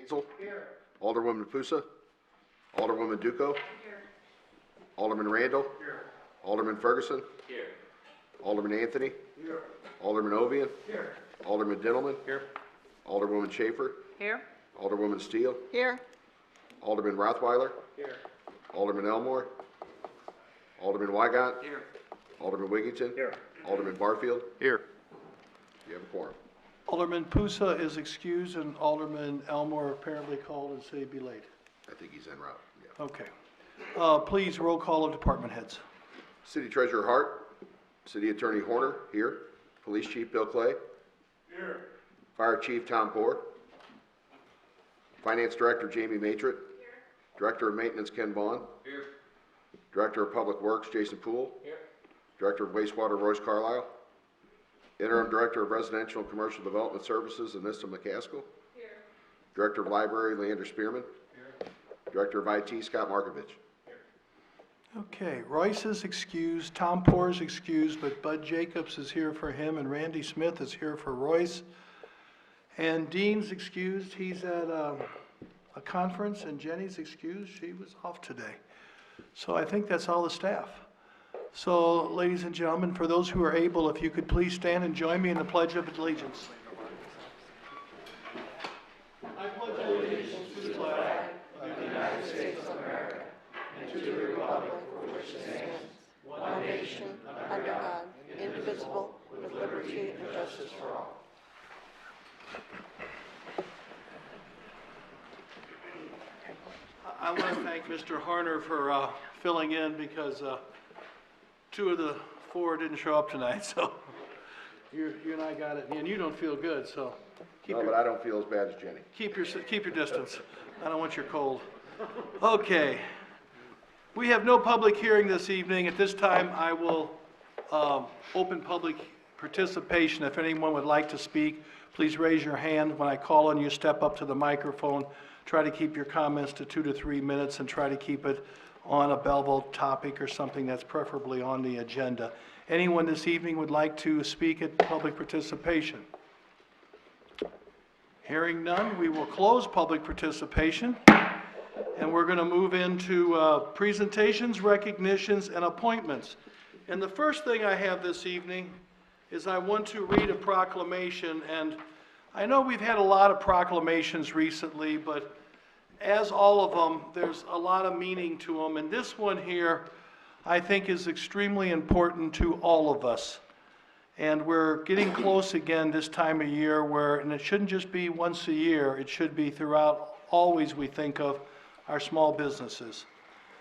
Hazel. Here. Alderwoman Pusa. Alderwoman Duco. Here. Alderman Randall. Here. Alderman Ferguson. Here. Alderman Anthony. Here. Alderman Ovian. Here. Alderman Dintelman. Here. Alderwoman Schaefer. Here. Alderwoman Steele. Here. Alderman Rothweiler. Here. Alderman Elmore. Alderman Wygant. Here. Alderman Wiggington. Here. Alderman Barfield. Here. You have a quorum. Alderman Pusa is excused, and Alderman Elmore apparently called and said he'd be late. I think he's en route. Yeah. Okay. Please, roll call of department heads. City Treasurer Hart. City Attorney Horner. Here. Police Chief Bill Clay. Here. Fire Chief Tom Poor. Finance Director Jamie Matrit. Here. Director of Maintenance Ken Vaughn. Here. Director of Public Works Jason Poole. Here. Director of Wastewater Royce Carlisle. Interim Director of Residential and Commercial Development Services Anissa McCaskill. Here. Director of Library Leander Spearman. Here. Director of IT Scott Markovich. Okay, Royce is excused, Tom Poor is excused, but Bud Jacobs is here for him, and Randy Smith is here for Royce. And Dean's excused, he's at a conference, and Jenny's excused, she was off today. So I think that's all the staff. So, ladies and gentlemen, for those who are able, if you could please stand and join me in the Pledge of Allegiance. I pledge allegiance to the flag of the United States of America and to the republic for which it stands, one nation, under God, indivisible, with liberty and justice for all. I want to thank Mr. Harner for filling in because two of the four didn't show up tonight, so you and I got it, and you don't feel good, so But I don't feel as bad as Jenny. keep your distance. I don't want your cold. Okay. We have no public hearing this evening. At this time, I will open public participation. If anyone would like to speak, please raise your hand. When I call on you, step up to the microphone. Try to keep your comments to 2 to 3 minutes and try to keep it on a Belleville topic or something that's preferably on the agenda. Anyone this evening would like to speak at public participation? Hearing none, we will close public participation, and we're going to move into presentations, recognitions, and appointments. And the first thing I have this evening is I want to read a proclamation, and I know we've had a lot of proclamations recently, but as all of them, there's a lot of meaning to them, and this one here I think is extremely important to all of us. And we're getting close again this time of year where, and it shouldn't just be once a year, it should be throughout, always we think of our small businesses.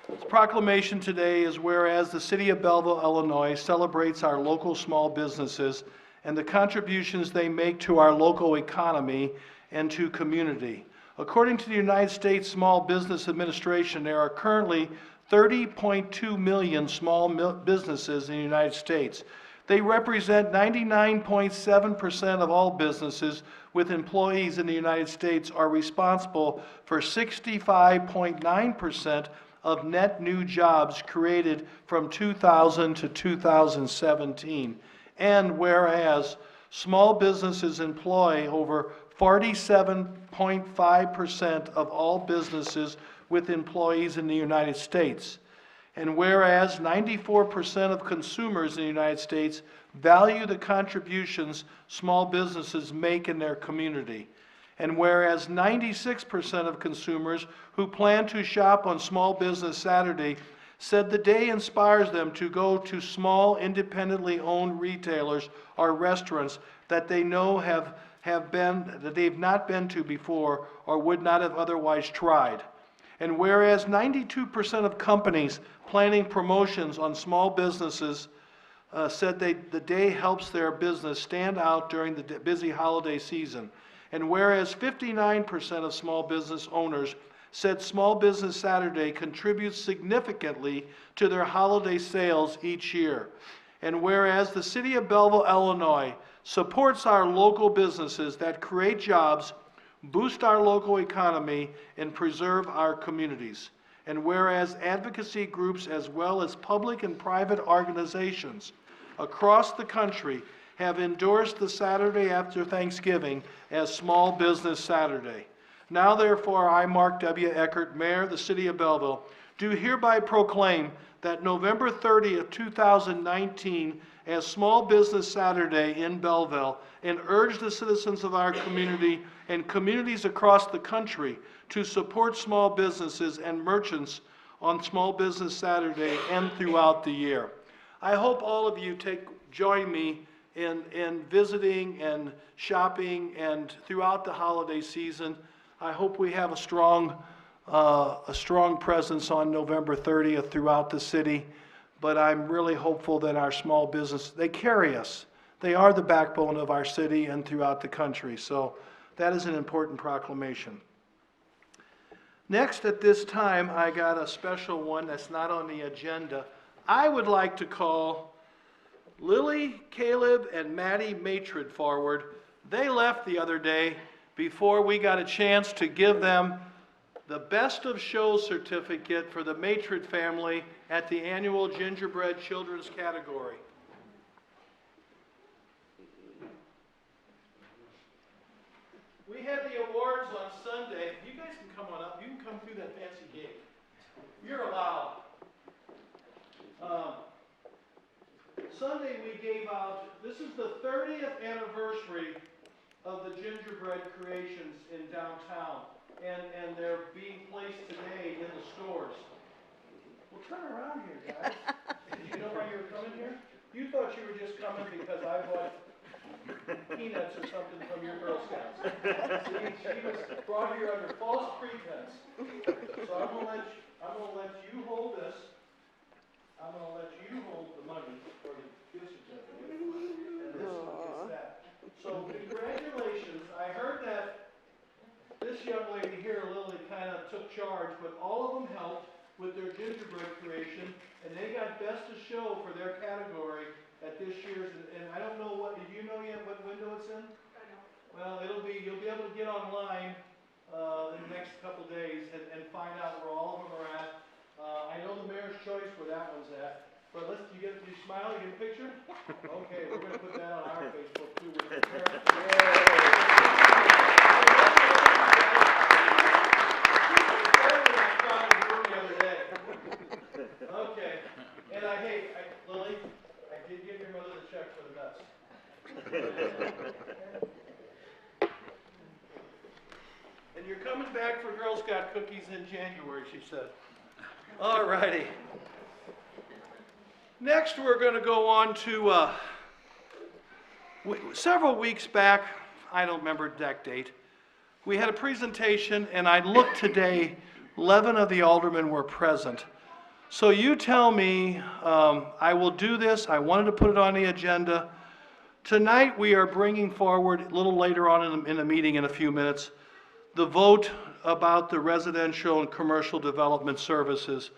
This proclamation today is whereas the City of Belleville, Illinois celebrates our local small businesses and the contributions they make to our local economy and to community. According to the United States Small Business Administration, there are currently 30.2 million small businesses in the United States. They represent 99.7% of all businesses with employees in the United States are responsible for 65.9% of net new jobs created from 2000 to 2017. And whereas small businesses employ over 47.5% of all businesses with employees in the United States. And whereas 94% of consumers in the United States value the contributions small businesses make in their community. And whereas 96% of consumers who plan to shop on Small Business Saturday said the day inspires them to go to small, independently owned retailers or restaurants that they know that they've not been to before or would not have otherwise tried. And whereas 92% of companies planning promotions on small businesses said the day helps their business stand out during the busy holiday season. And whereas 59% of small business owners said Small Business Saturday contributes significantly to their holiday sales each year. And whereas the City of Belleville, Illinois supports our local businesses that create jobs, boost our local economy, and preserve our communities. And whereas advocacy groups as well as public and private organizations across the country have endorsed the Saturday after Thanksgiving as Small Business Saturday. Now therefore, I, Mark W. Eckert, Mayor of the City of Belleville, do hereby proclaim that November 30th, 2019, as Small Business Saturday in Belleville, and urge the citizens of our community and communities across the country to support small businesses and merchants on Small Business Saturday and throughout the year. I hope all of you join me in visiting and shopping and throughout the holiday season. I hope we have a strong presence on November 30th throughout the city, but I'm really hopeful that our small business, they carry us. They are the backbone of our city and throughout the country, so that is an important proclamation. Next at this time, I got a special one that's not on the agenda. I would like to call Lily, Caleb, and Maddie Matrid forward. They left the other day before we got a chance to give them the Best of Show certificate for the Matrid family at the annual Gingerbread Children's category. We had the awards on Sunday. You guys can come on up. You can come through that fancy gate. You're allowed. Sunday we gave out, this is the 30th anniversary of the gingerbread creations in downtown. And they're being placed today in the stores. Well, turn around here, guys. Did you know why you were coming here? You thought you were just coming because I bought peanuts or something from your Girl Scouts. See, she was brought here under false pretense. So I'm gonna let you hold this. I'm gonna let you hold the money for the gift certificate. And this one gets that. So congratulations. I heard that this young lady here, Lily, kind of took charge, but all of them helped with their gingerbread creation, and they got Best of Show for their category at this year's, and I don't know what, did you know yet what window it's in? I know. Well, you'll be able to get online in the next couple days and find out where all of them are at. I know the Mayor's Choice where that one's at, but do you smile, you get a picture? Okay, we're going to put that on our Facebook too. Okay, and Lily, I did give your mother the check for the nuts. And you're coming back for Girl Scout cookies in January, she said. All righty. Next, we're going to go on to, several weeks back, I don't remember the exact date, we had a presentation, and I looked today, 11 of the aldermen were present. So you tell me, I will do this. I wanted to put it on the agenda. Tonight we are bringing forward, a little later on in the meeting in a few minutes, the vote about the residential and commercial development services,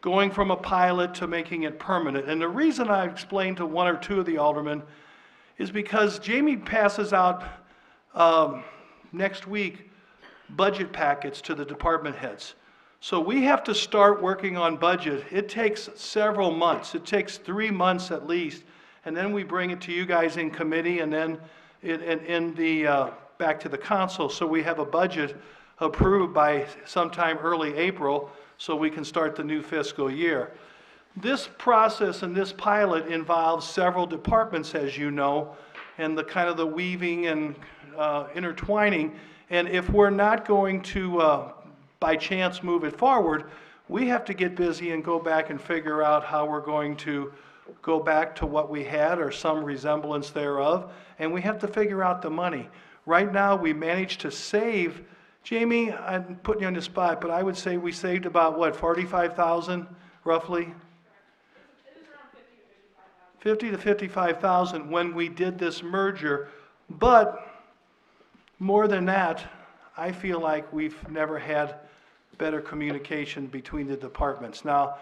going from a pilot to making it permanent. And the reason I explained to one or two of the aldermen is because Jamie passes out next week budget packets to the department heads. So we have to start working on budget. It takes several months. It takes 3 months at least. And then we bring it to you guys in committee and then back to the council. So we have a budget approved by sometime early April so we can start the new fiscal year. This process and this pilot involves several departments, as you know, and the kind of the weaving and intertwining. And if we're not going to by chance move it forward, we have to get busy and go back and figure out how we're going to go back to what we had or some resemblance thereof, and we have to figure out the money. Right now, we managed to save, Jamie, I'm putting you on the spot, but I would say we saved about, what, 45,000 roughly? It was around 50 to 55,000. 50 to 55,000 when we did this merger, but more than that, I feel like we've never had better communication between the departments. Now,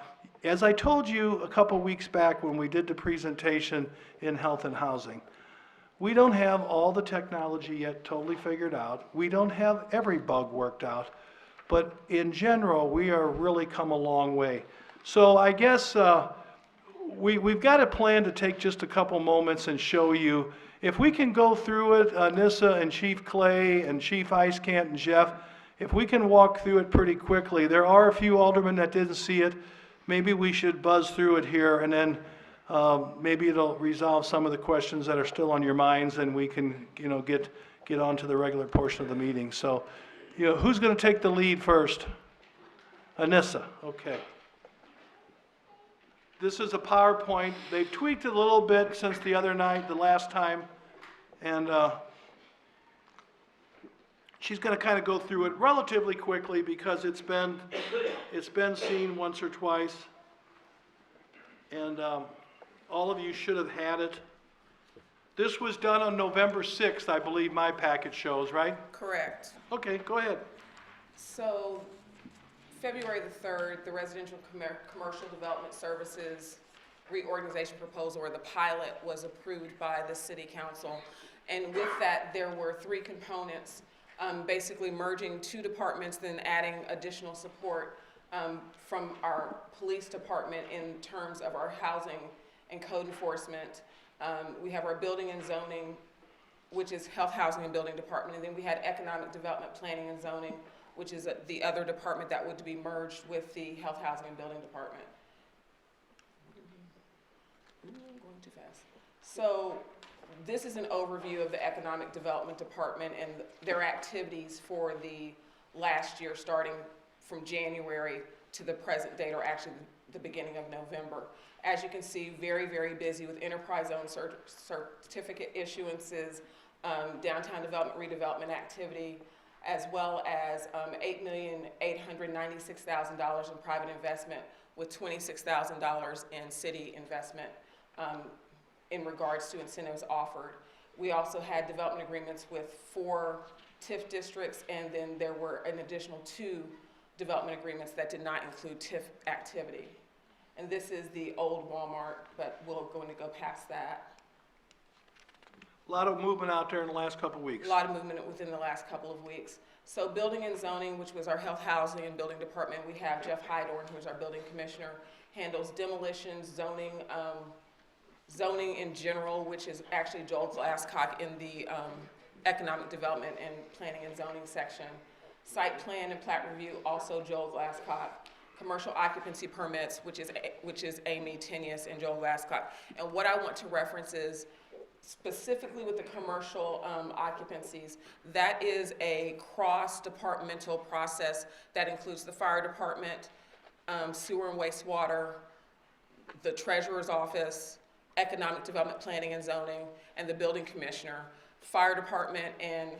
as I told you a couple weeks back when we did the presentation in Health and Housing, we don't have all the technology yet totally figured out. We don't have every bug worked out, but in general, we are really come a long way. So I guess we've got a plan to take just a couple moments and show you. If we can go through it, Nissa and Chief Clay and Chief Icecant and Jeff, if we can walk through it pretty quickly, there are a few aldermen that didn't see it. Maybe we should buzz through it here, and then maybe it'll resolve some of the questions that are still on your minds, and we can, get on to the regular portion of the meeting. So, who's going to take the lead first? Anissa, okay. This is a PowerPoint. They've tweaked it a little bit since the last time, and she's going to kind of go through it relatively quickly because it's been seen once or twice, and all of you should have had it. This was done on November 6th, I believe my packet shows, right? Correct. Okay, go ahead. So, February the 3rd, the Residential Commercial Development Services Reorganization Proposal, or the pilot, was approved by the City Council. And with that, there were 3 components, basically merging 2 departments, then adding additional support from our police department in terms of our housing and code enforcement. We have our building and zoning, which is health, housing, and building department. And then we had economic development, planning, and zoning, which is the other department that would be merged with the health, housing, and building department. Going too fast. So this is an overview of the economic development department and their activities for the last year, starting from January to the present date, or actually the beginning of November. As you can see, very, very busy with enterprise zone certificate issuances, downtown development redevelopment activity, as well as $8,896,000 in private investment, with $26,000 in city investment in regards to incentives offered. We also had development agreements with 4 TIF districts, and then there were an additional 2 development agreements that did not include TIF activity. And this is the old Walmart, but we're going to go past that. A lot of movement out there in the last couple of weeks. A lot of movement within the last couple of weeks. So building and zoning, which was our health, housing, and building department, we have Jeff Hydorn, who's our building commissioner, handles demolitions, zoning, zoning in general, which is actually Joel Glasscock in the economic development and planning and zoning section. Site plan and plat review, also Joel Glasscock. Commercial occupancy permits, which is Amy Tenius and Joel Glasscock. And what I want to reference is, specifically with the commercial occupancies, that is a cross-departmental process that includes the fire department, sewer and wastewater, the treasurer's office, economic development, planning and zoning, and the building commissioner. Fire department and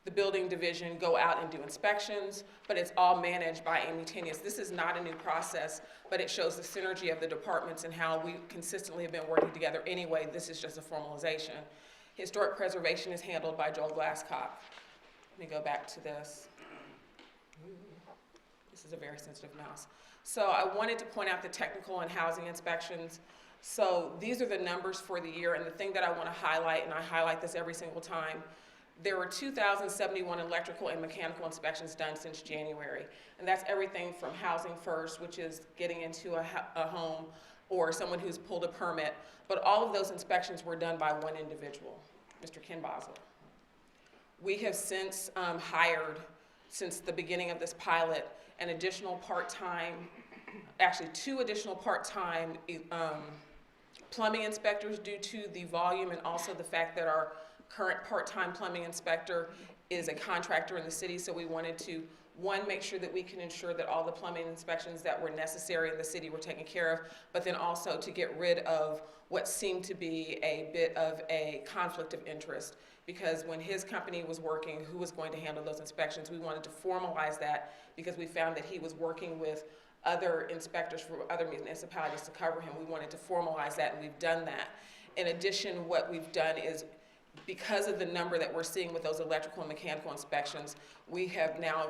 the building division go out and do inspections, but it's all managed by Amy Tenius. This is not a new process, but it shows the synergy of the departments and how we consistently have been working together anyway. This is just a formalization. Historic preservation is handled by Joel Glasscock. Let me go back to this. This is a very sensitive mouse. So I wanted to point out the technical and housing inspections. So these are the numbers for the year, and the thing that I want to highlight, and I highlight this every single time, there were 2,071 electrical and mechanical inspections done since January. And that's everything from housing first, which is getting into a home, or someone who's pulled a permit. But all of those inspections were done by one individual, Mr. Ken Boswell. We have since hired, since the beginning of this pilot, an additional part-time, actually 2 additional part-time plumbing inspectors due to the volume and also the fact that our current part-time plumbing inspector is a contractor in the city, so we wanted to, 1, make sure that we can ensure that all the plumbing inspections that were necessary in the city were taken care of, but then also to get rid of what seemed to be a bit of a conflict of interest, because when his company was working, who was going to handle those inspections, we wanted to formalize that because we found that he was working with other inspectors from other municipalities to cover him. We wanted to formalize that, and we've done that. In addition, what we've done is, because of the number that we're seeing with those electrical and mechanical inspections, we have now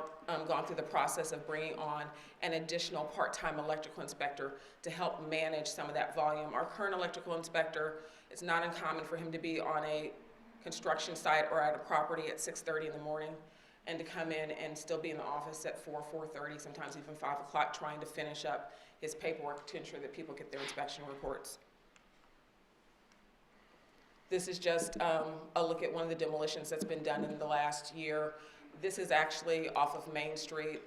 gone through the process of bringing on an additional part-time electrical inspector to help manage some of that volume. Our current electrical inspector, it's not uncommon for him to be on a construction site or at a property at 6:30 in the morning, and to come in and still be in the office at 4:30, sometimes even 5 o'clock, trying to finish up his paperwork to ensure that people get their inspection reports. This is just a look at one of the demolitions that's been done in the last year. This is actually off of Main Street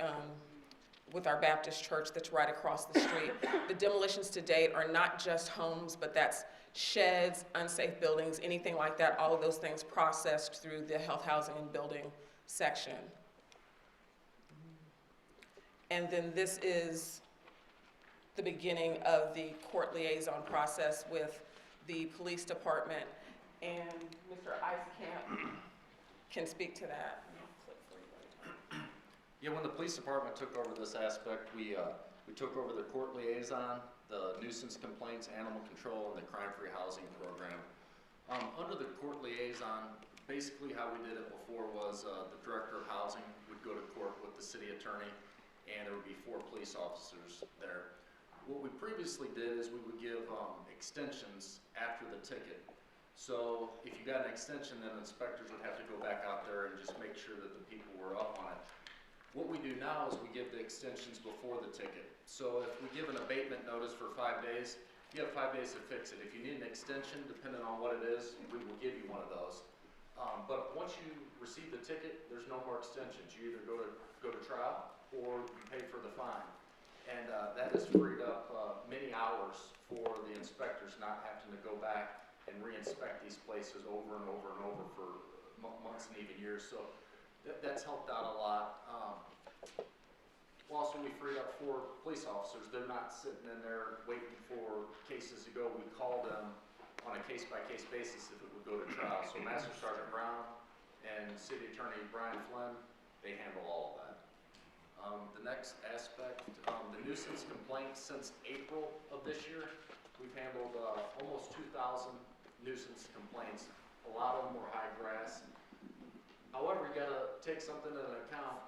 with our Baptist church that's right across the street. The demolitions to date are not just homes, but that's sheds, unsafe buildings, anything like that, all of those things processed through the health, housing, and building section. And then this is the beginning of the court liaison process with the police department, and Mr. Eiskamp can speak to that. Yeah, when the police department took over this aspect, we took over the court liaison, the nuisance complaints, animal control, and the crime-free housing program. Under the court liaison, basically how we did it before was the director of housing would go to court with the city attorney, and there would be 4 police officers there. What we previously did is we would give extensions after the ticket. So if you got an extension, then inspectors would have to go back out there and just make sure that the people were up on it. What we do now is we give the extensions before the ticket. So if we give an abatement notice for 5 days, you have 5 days to fix it. If you need an extension, depending on what it is, we will give you one of those. But once you receive the ticket, there's no more extensions. You either go to trial or you pay for the fine. And that has freed up many hours for the inspectors not having to go back and re-inspect these places over and over and over for months and even years. So that's helped out a lot. Also, we freed up 4 police officers. They're not sitting in there waiting for cases to go. We call them on a case-by-case basis if it would go to trial. So Master Sergeant Brown and City Attorney Brian Flynn, they handle all of that. The next aspect, the nuisance complaints since April of this year, we've handled almost 2,000 nuisance complaints. A lot of them were high grass. However, you gotta take something into account,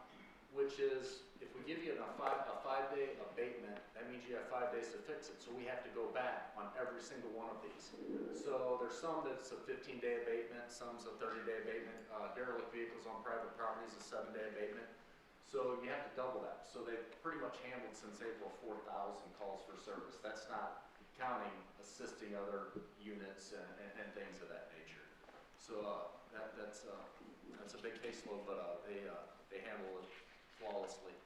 which is if we give you a 5-day abatement, that means you have 5 days to fix it. So we have to go back on every single one of these. So there's some that's a 15-day abatement, some's a 30-day abatement. Derelict vehicles on private property is a 7-day abatement. So you have to double that. So they've pretty much handled since April 4,000 calls for service. That's not counting assisting other units and things of that nature. So that's a big caseload, but they handle it flawlessly.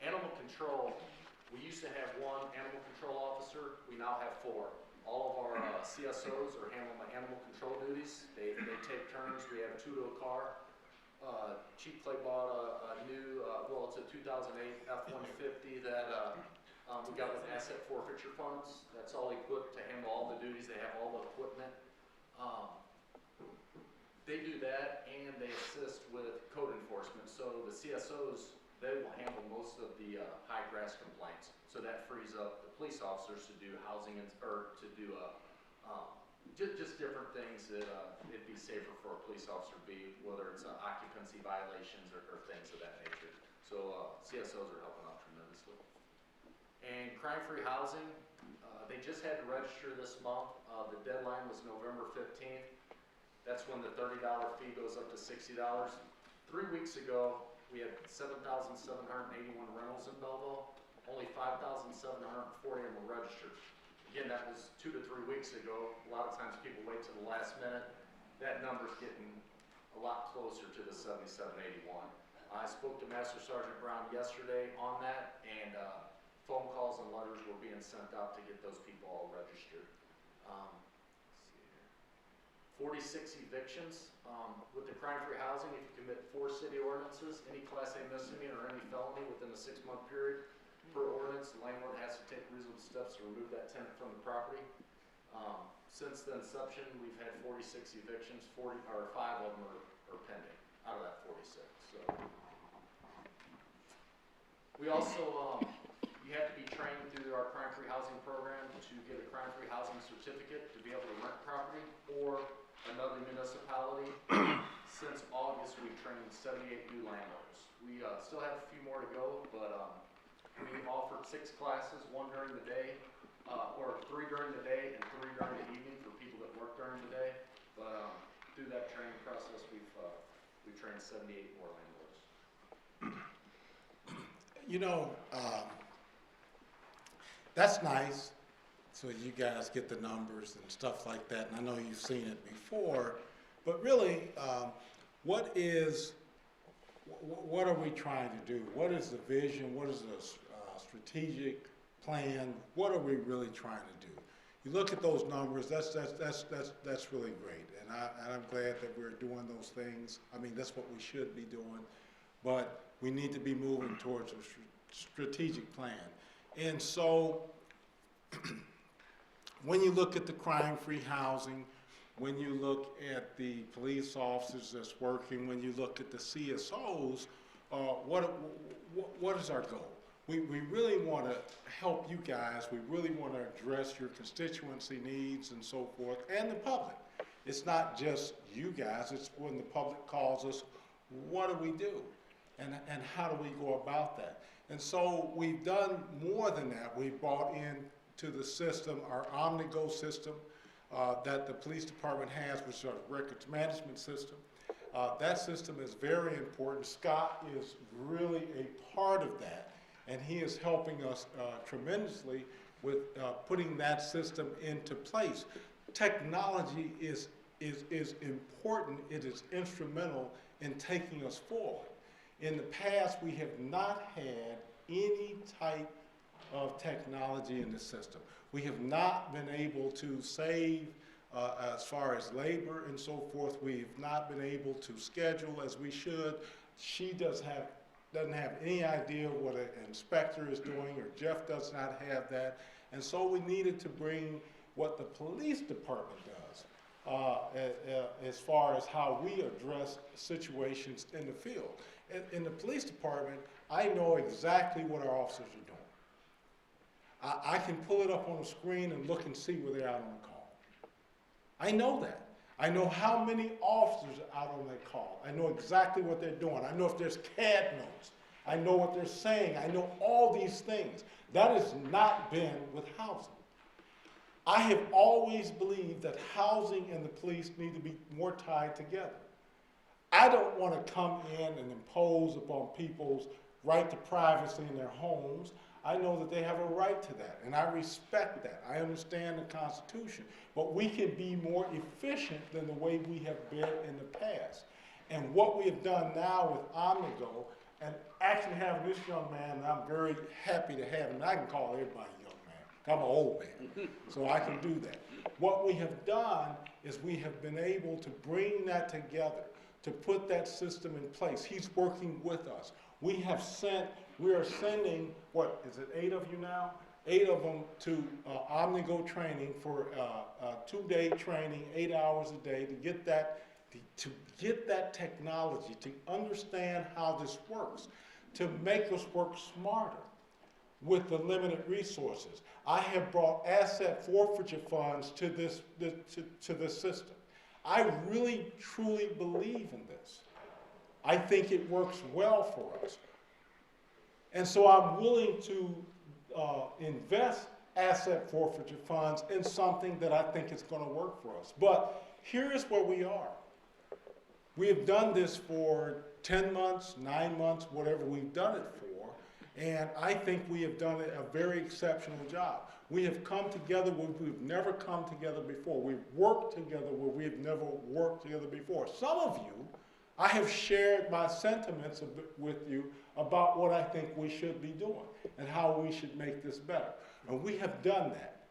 Animal control, we used to have 1 animal control officer. We now have 4. All of our CSOs are handling the animal control duties. They take turns. We have 2 to a car. Chief Clay bought a new, well, it's a 2008 F-150 that we got with asset forfeiture funds. That's all equipped to handle all the duties. They have all the equipment. They do that, and they assist with code enforcement. So the CSOs, they will handle most of the high grass complaints. So that frees up the police officers to do housing or to do just different things that it'd be safer for a police officer to be, whether it's occupancy violations or things of that nature. So CSOs are helping out tremendously. And crime-free housing, they just had to register this month. The deadline was November 15th. That's when the $30 fee goes up to $60. 3 weeks ago, we had 7,781 rentals in Belleville. Only 5,740 of them were registered. Again, that was 2 to 3 weeks ago. A lot of times people wait till the last minute. That number's getting a lot closer to the 7781. I spoke to Master Sergeant Brown yesterday on that, and phone calls and letters were being sent out to get those people all registered. 46 evictions. With the crime-free housing, if you commit 4 city ordinances, any Class A misdemeanor or any felony within a 6-month period, per ordinance, the landlord has to take reasonable steps to remove that tenant from the property. Since the inception, we've had 46 evictions. 5 of them are pending out of that 46. So we also, you have to be trained through our crime-free housing program to get a crime-free housing certificate to be able to rent property or another municipality. Since August, we've trained 78 new landlords. We still have a few more to go, but we offered 6 classes, 1 during the day, or 3 during the day and 3 during the evening for people that work during the day. But through that training process, we've trained 78 more landlords. You know, that's nice. So you guys get the numbers and stuff like that, and I know you've seen it before. But really, what is what are we trying to do? What is the vision? What is the strategic plan? What are we really trying to do? You look at those numbers, that's really great. And I'm glad that we're doing those things. I mean, that's what we should be doing. But we need to be moving towards a strategic plan. And so when you look at the crime-free housing, when you look at the police officers that's working, when you look at the CSOs, what is our goal? We really want to help you guys. We really want to address your constituency needs and so forth, and the public. It's not just you guys. It's when the public calls us, what do we do? And how do we go about that? And so we've done more than that. We've brought into the system our OmniGo system that the police department has, which is our records management system. That system is very important. Scott is really a part of that, and he is helping us tremendously with putting that system into place. Technology is important. It is instrumental in taking us forward. In the past, we have not had any type of technology in the system. We have not been able to save as far as labor and so forth. We've not been able to schedule as we should. She doesn't have any idea what an inspector is doing, or Jeff does not have that. And so we needed to bring what the police department does as far as how we address situations in the field. In the police department, I know exactly what our officers are doing. I can pull it up on the screen and look and see where they're out on the call. I know that. I know how many officers are out on that call. I know exactly what they're doing. I know if there's CAD notes. I know what they're saying. I know all these things. That has not been with housing. I have always believed that housing and the police need to be more tied together. I don't want to come in and impose upon people's right to privacy in their homes. I know that they have a right to that, and I respect that. I understand the Constitution, but we can be more efficient than the way we have been in the past. And what we have done now with OmniGo, and actually having this young man, and I'm very happy to have him. I can call everybody young man. I'm an old man, so I can do that. What we have done is we have been able to bring that together, to put that system in place. He's working with us. We are sending, what, is it 8 of you now? 8 of them to OmniGo training for 2-day training, 8 hours a day, to get that technology, to understand how this works, to make us work smarter with the limited resources. I have brought asset forfeiture funds to this system. I really, truly believe in this. I think it works well for us. And so I'm willing to invest asset forfeiture funds in something that I think is going to work for us. But here's where we are. We have done this for 10 months, 9 months, whatever we've done it for, and I think we have done a very exceptional job. We have come together where we've never come together before. We've worked together where we've never worked together before. Some of you, I have shared my sentiments with you about what I think we should be doing and how we should make this better. And we have done that.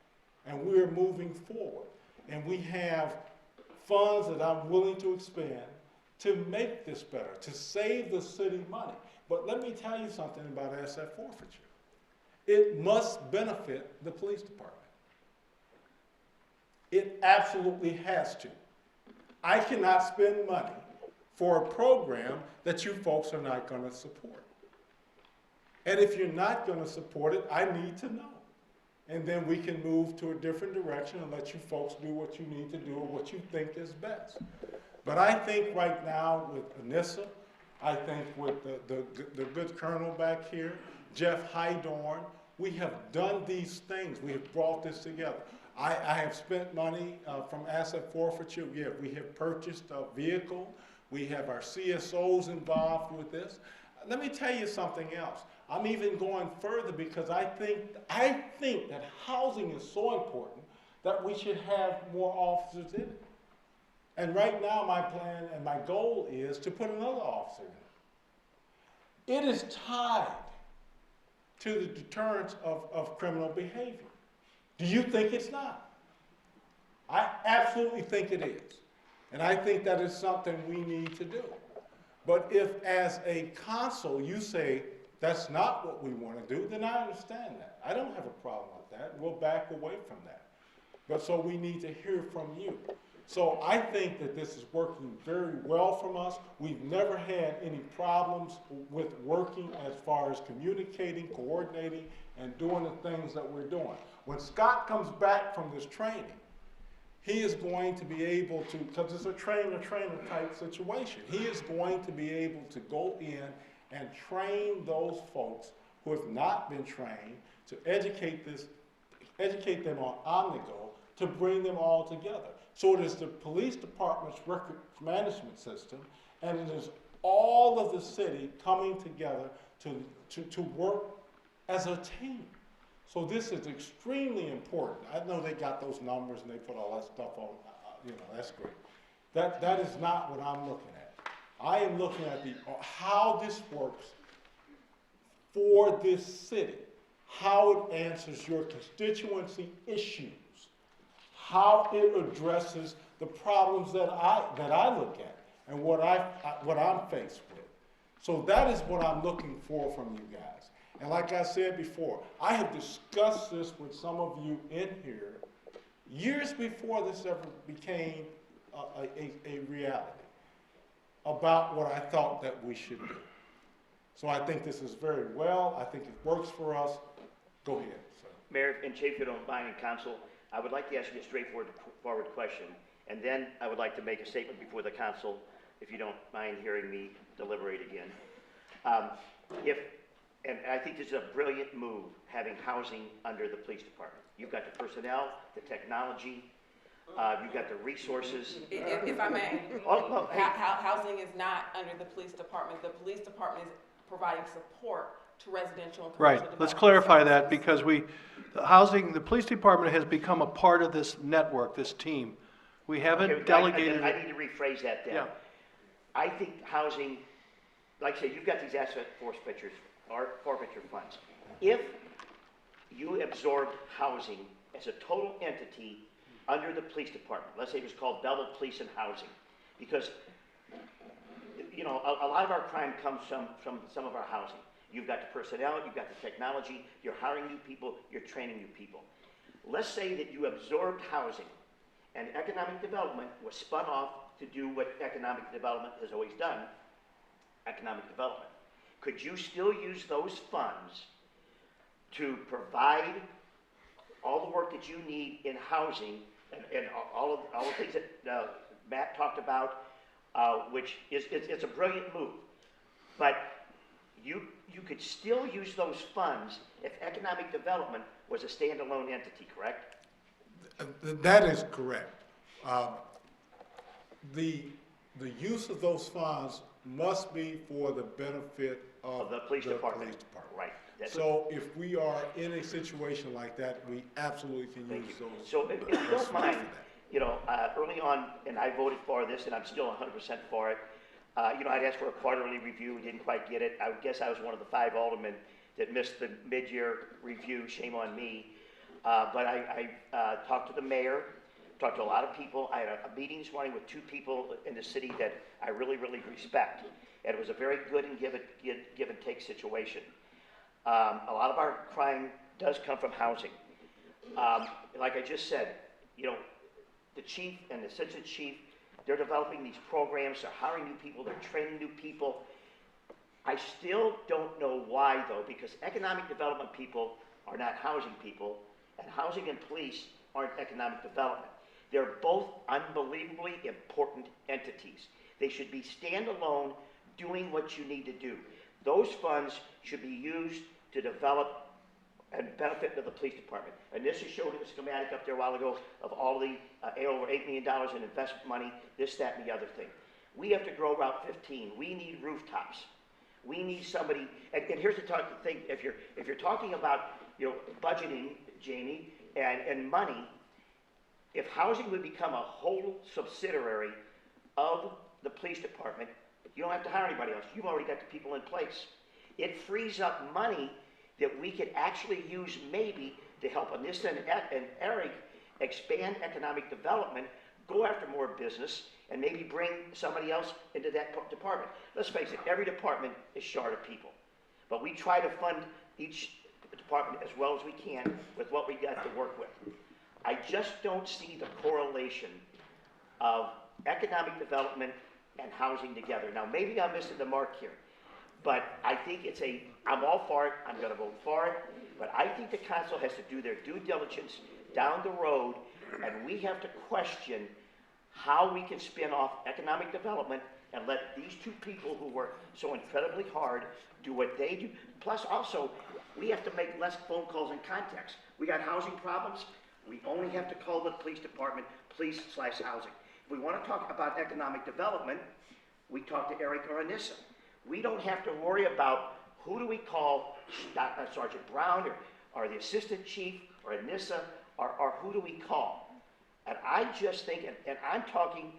And we are moving forward. And we have funds that I'm willing to expend to make this better, to save the city money. But let me tell you something about asset forfeiture. It must benefit the police department. It absolutely has to. I cannot spend money for a program that you folks are not going to support. And if you're not going to support it, I need to know. And then we can move to a different direction and let you folks do what you need to do or what you think is best. But I think right now with Anissa, I think with the good colonel back here, Jeff Hydorn, we have done these things. We have brought this together. I have spent money from asset forfeiture. We have purchased a vehicle. We have our CSOs involved with this. Let me tell you something else. I'm even going further because I think that housing is so important that we should have more officers in it. And right now my plan and my goal is to put another officer in it. It is tied to the deterrence of criminal behavior. Do you think it's not? I absolutely think it is. And I think that is something we need to do. But if as a council you say that's not what we want to do, then I understand that. I don't have a problem with that. We'll back away from that. But so we need to hear from you. So I think that this is working very well from us. We've never had any problems with working as far as communicating, coordinating, and doing the things that we're doing. When Scott comes back from this training, he is going to be able to, because it's a trainer-trainer type situation, he is going to be able to go in and train those folks who have not been trained to educate them on Omnigo to bring them all together. So it is the police department's record management system, and it is all of the city coming together to work as a team. So this is extremely important. I know they got those numbers and they put all that stuff on, that's great. That is not what I'm looking at. I am looking at how this works for this city, how it answers your constituency issues, how it addresses the problems that I look at and what I'm faced with. So that is what I'm looking for from you guys. And like I said before, I have discussed this with some of you in here years before this ever became a reality about what I thought that we should do. So I think this is very well. I think it works for us. Go ahead, sir. Mayor and Chief, if you don't mind, and council, I would like to ask you a straightforward question, and then I would like to make a statement before the council, if you don't mind hearing me deliberate again. And I think this is a brilliant move, having housing under the police department. You've got the personnel, the technology, you've got the resources. If I may, Hey. housing is not under the police department. The police department is providing support to residential and commercial Right, development. let's clarify that because the police department has become a part of this network, this team. We haven't Okay, delegated I it. need to rephrase that then. Yeah. I think housing, like I say, you've got these asset forfeiture funds. If you absorbed housing as a total entity under the police department, let's say it was called Belleville Police and Housing, because, a lot of our crime comes from some of our housing. You've got the personnel, you've got the technology, you're hiring new people, you're training new people. Let's say that you absorbed housing and economic development was spun off to do what economic development has always done, economic development. Could you still use those funds to provide all the work that you need in housing and all the things that Matt talked about, which it's a brilliant move. But you could still use those funds if economic development was a standalone entity, correct? That is correct. The use of those funds must be for the benefit of the police department. Right. So if we are in a situation like that, we absolutely can use those. So if you don't mind, early on, and I voted for this, and I'm still 100% for it. I'd asked for a quarterly review, didn't quite get it. I would guess I was one of the 5 aldermen that missed the mid-year review. Shame on me. But I talked to the mayor, talked to a lot of people. I had a meeting this morning with 2 people in the city that I really, really respect. And it was a very good and give and take situation. A lot of our crime does come from housing. Like I just said, the chief and the assistant chief, they're developing these programs, they're hiring new people, they're training new people. I still don't know why though, because economic development people are not housing people, and housing and police aren't economic development. They're both unbelievably important entities. They should be standalone, doing what you need to do. Those funds should be used to develop and benefit to the police department. And this is showed a schematic up there a while ago of all the over $8 million in investment money, this, that, and the other thing. We have to grow Route 15. We need rooftops. We need somebody, and here's the thing, if you're talking about budgeting, Jamie, and money, if housing would become a whole subsidiary of the police department, you don't have to hire anybody else. You've already got the people in place. it frees up money that we could actually use maybe to help Anissa and Eric expand economic development, go after more business, and maybe bring somebody else into that department. Let's face it, every department is short of people. But we try to fund each department as well as we can with what we got to work with. I just don't see the correlation of economic development and housing together. Now, maybe I'm missing the mark here, but I think I'm all for it, I'm gonna vote for it, but I think the council has to do their due diligence down the road, and we have to question how we can spin off economic development and let these two people who work so incredibly hard do what they do. Plus, also, we have to make less phone calls and contacts. We got housing problems, we only have to call the police department, police/housing. If we want to talk about economic development, we talk to Eric or Anissa. We don't have to worry about who do we call, Sergeant Brown or the assistant chief or Anissa, or who do we call? And I just think, and I'm talking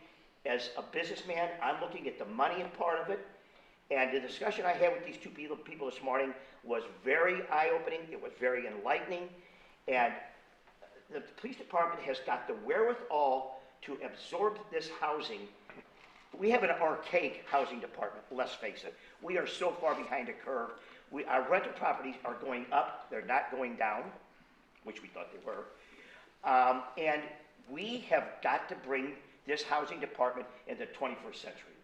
as a businessman, I'm looking at the money part of it, and the discussion I had with these two people this morning was very eye-opening, it was very enlightening, and the police department has got the wherewithal to absorb this housing. We have an archaic housing department, let's face it. We are so far behind the curve. Our rental properties are going up, they're not going down, which we thought they were. And we have got to bring this housing department into the 21st century.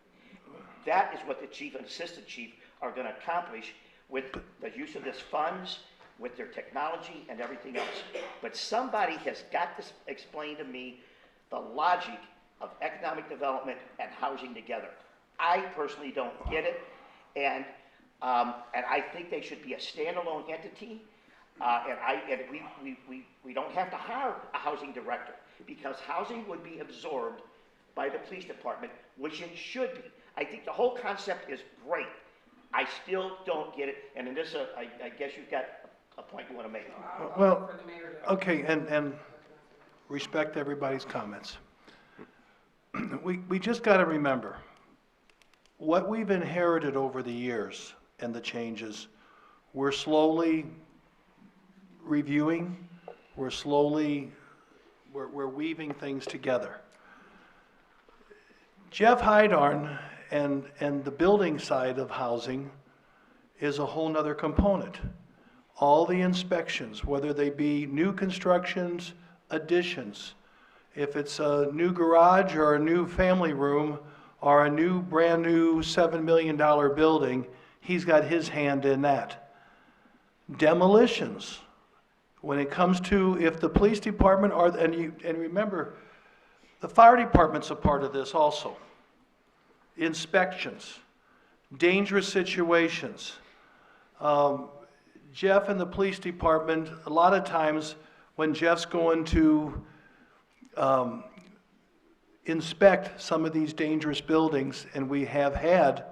That is what the chief and assistant chief are going to accomplish with the use of this funds, with their technology and everything else. But somebody has got to explain to me the logic of economic development and housing together. I personally don't get it, and I think they should be a standalone entity. And we don't have to hire a housing director, because housing would be absorbed by the police department, which it should be. I think the whole concept is great. I still don't get it, and in this, I guess you've got a point you want to make. Well, okay, and respect everybody's comments. We just got to remember, what we've inherited over the years and the changes, we're slowly reviewing, we're weaving things together. Jeff Hydarn and the building side of housing is a whole nother component. All the inspections, whether they be new constructions, additions, if it's a new garage or a new family room or a new, brand new $7 million building, he's got his hand in that. Demolitions, when it comes to if the police department are, and remember, the fire department's a part of this also. Inspections, dangerous situations. Jeff and the police department, a lot of times when Jeff's going to inspect some of these dangerous buildings, and we have had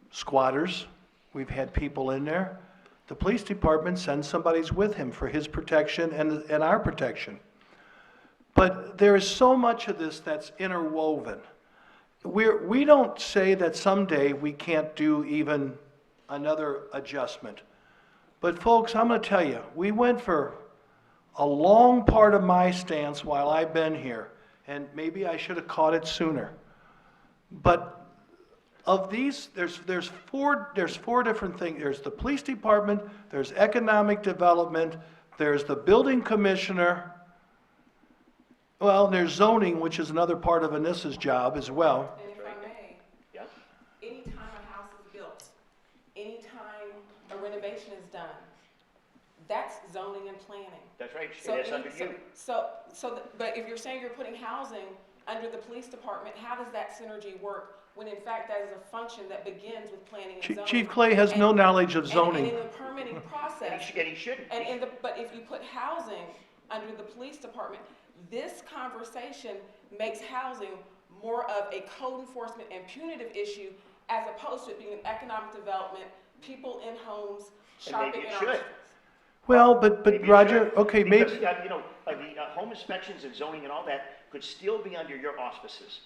squatters, we've had people in there, the police department sends somebody with him for his protection and our protection. But there is so much of this that's interwoven. We don't say that someday we can't do even another adjustment. But folks, I'm going to tell you, we went for a long part of my stance while I've been here, and maybe I should have caught it sooner. But of these, there's four different things. There's the police department, there's economic development, there's the building commissioner. Well, there's zoning, which is another part of Anissa's job as well. And if I may, Yep. anytime a house is built, anytime a renovation is done, that's zoning and planning. That's right, So and that's under you. But if you're saying you're putting housing under the police department, how does that synergy work when in fact that is a function that begins with planning and zoning? Chief Clay has no knowledge of zoning. And in the permitting process. And he shouldn't. But if you put housing under the police department, this conversation makes housing more of a code enforcement and punitive issue as opposed to it being an economic development, people in homes, shopping in our should. streets. Well, but Maybe it Roger, should. okay, Because, maybe, the home inspections and zoning and all that could still be under your auspices.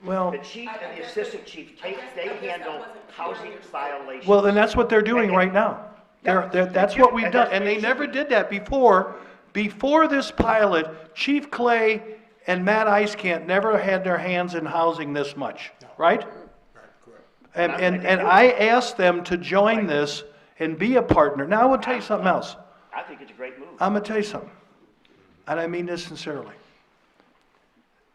Well, The chief and the guess assistant that- chief, I guess they that handle wasn't clear housing what you're saying. violations. well, then that's what they're doing right now. Yeah, That's they what do, we've and done, that's and what they it never should be. did that before. Before this pilot, Chief Clay and Matt Icecant never had their hands in housing this much, right? Right, correct. And I asked them to join this and be a partner. Now, I will tell you something else. I think it's a great move. I'm gonna tell you something, and I mean this sincerely.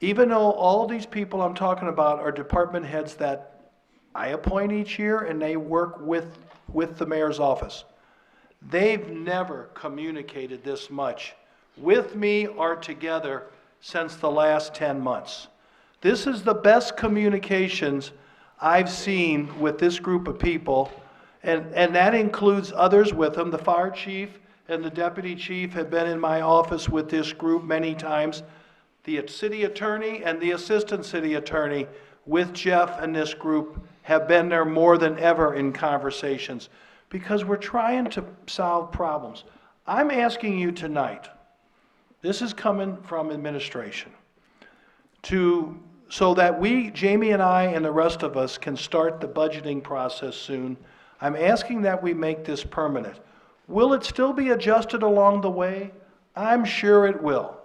Even though all these people I'm talking about are department heads that I appoint each year and they work with the mayor's office, they've never communicated this much with me or together since the last 10 months. This is the best communications I've seen with this group of people, and that includes others with them. The fire chief and the deputy chief have been in my office with this group many times. The city attorney and the assistant city attorney with Jeff and this group have been there more than ever in conversations because we're trying to solve problems. I'm asking you tonight, this is coming from administration, so that we, Jamie and I and the rest of us, can start the budgeting process soon. I'm asking that we make this permanent. Will it still be adjusted along the way? I'm sure it will.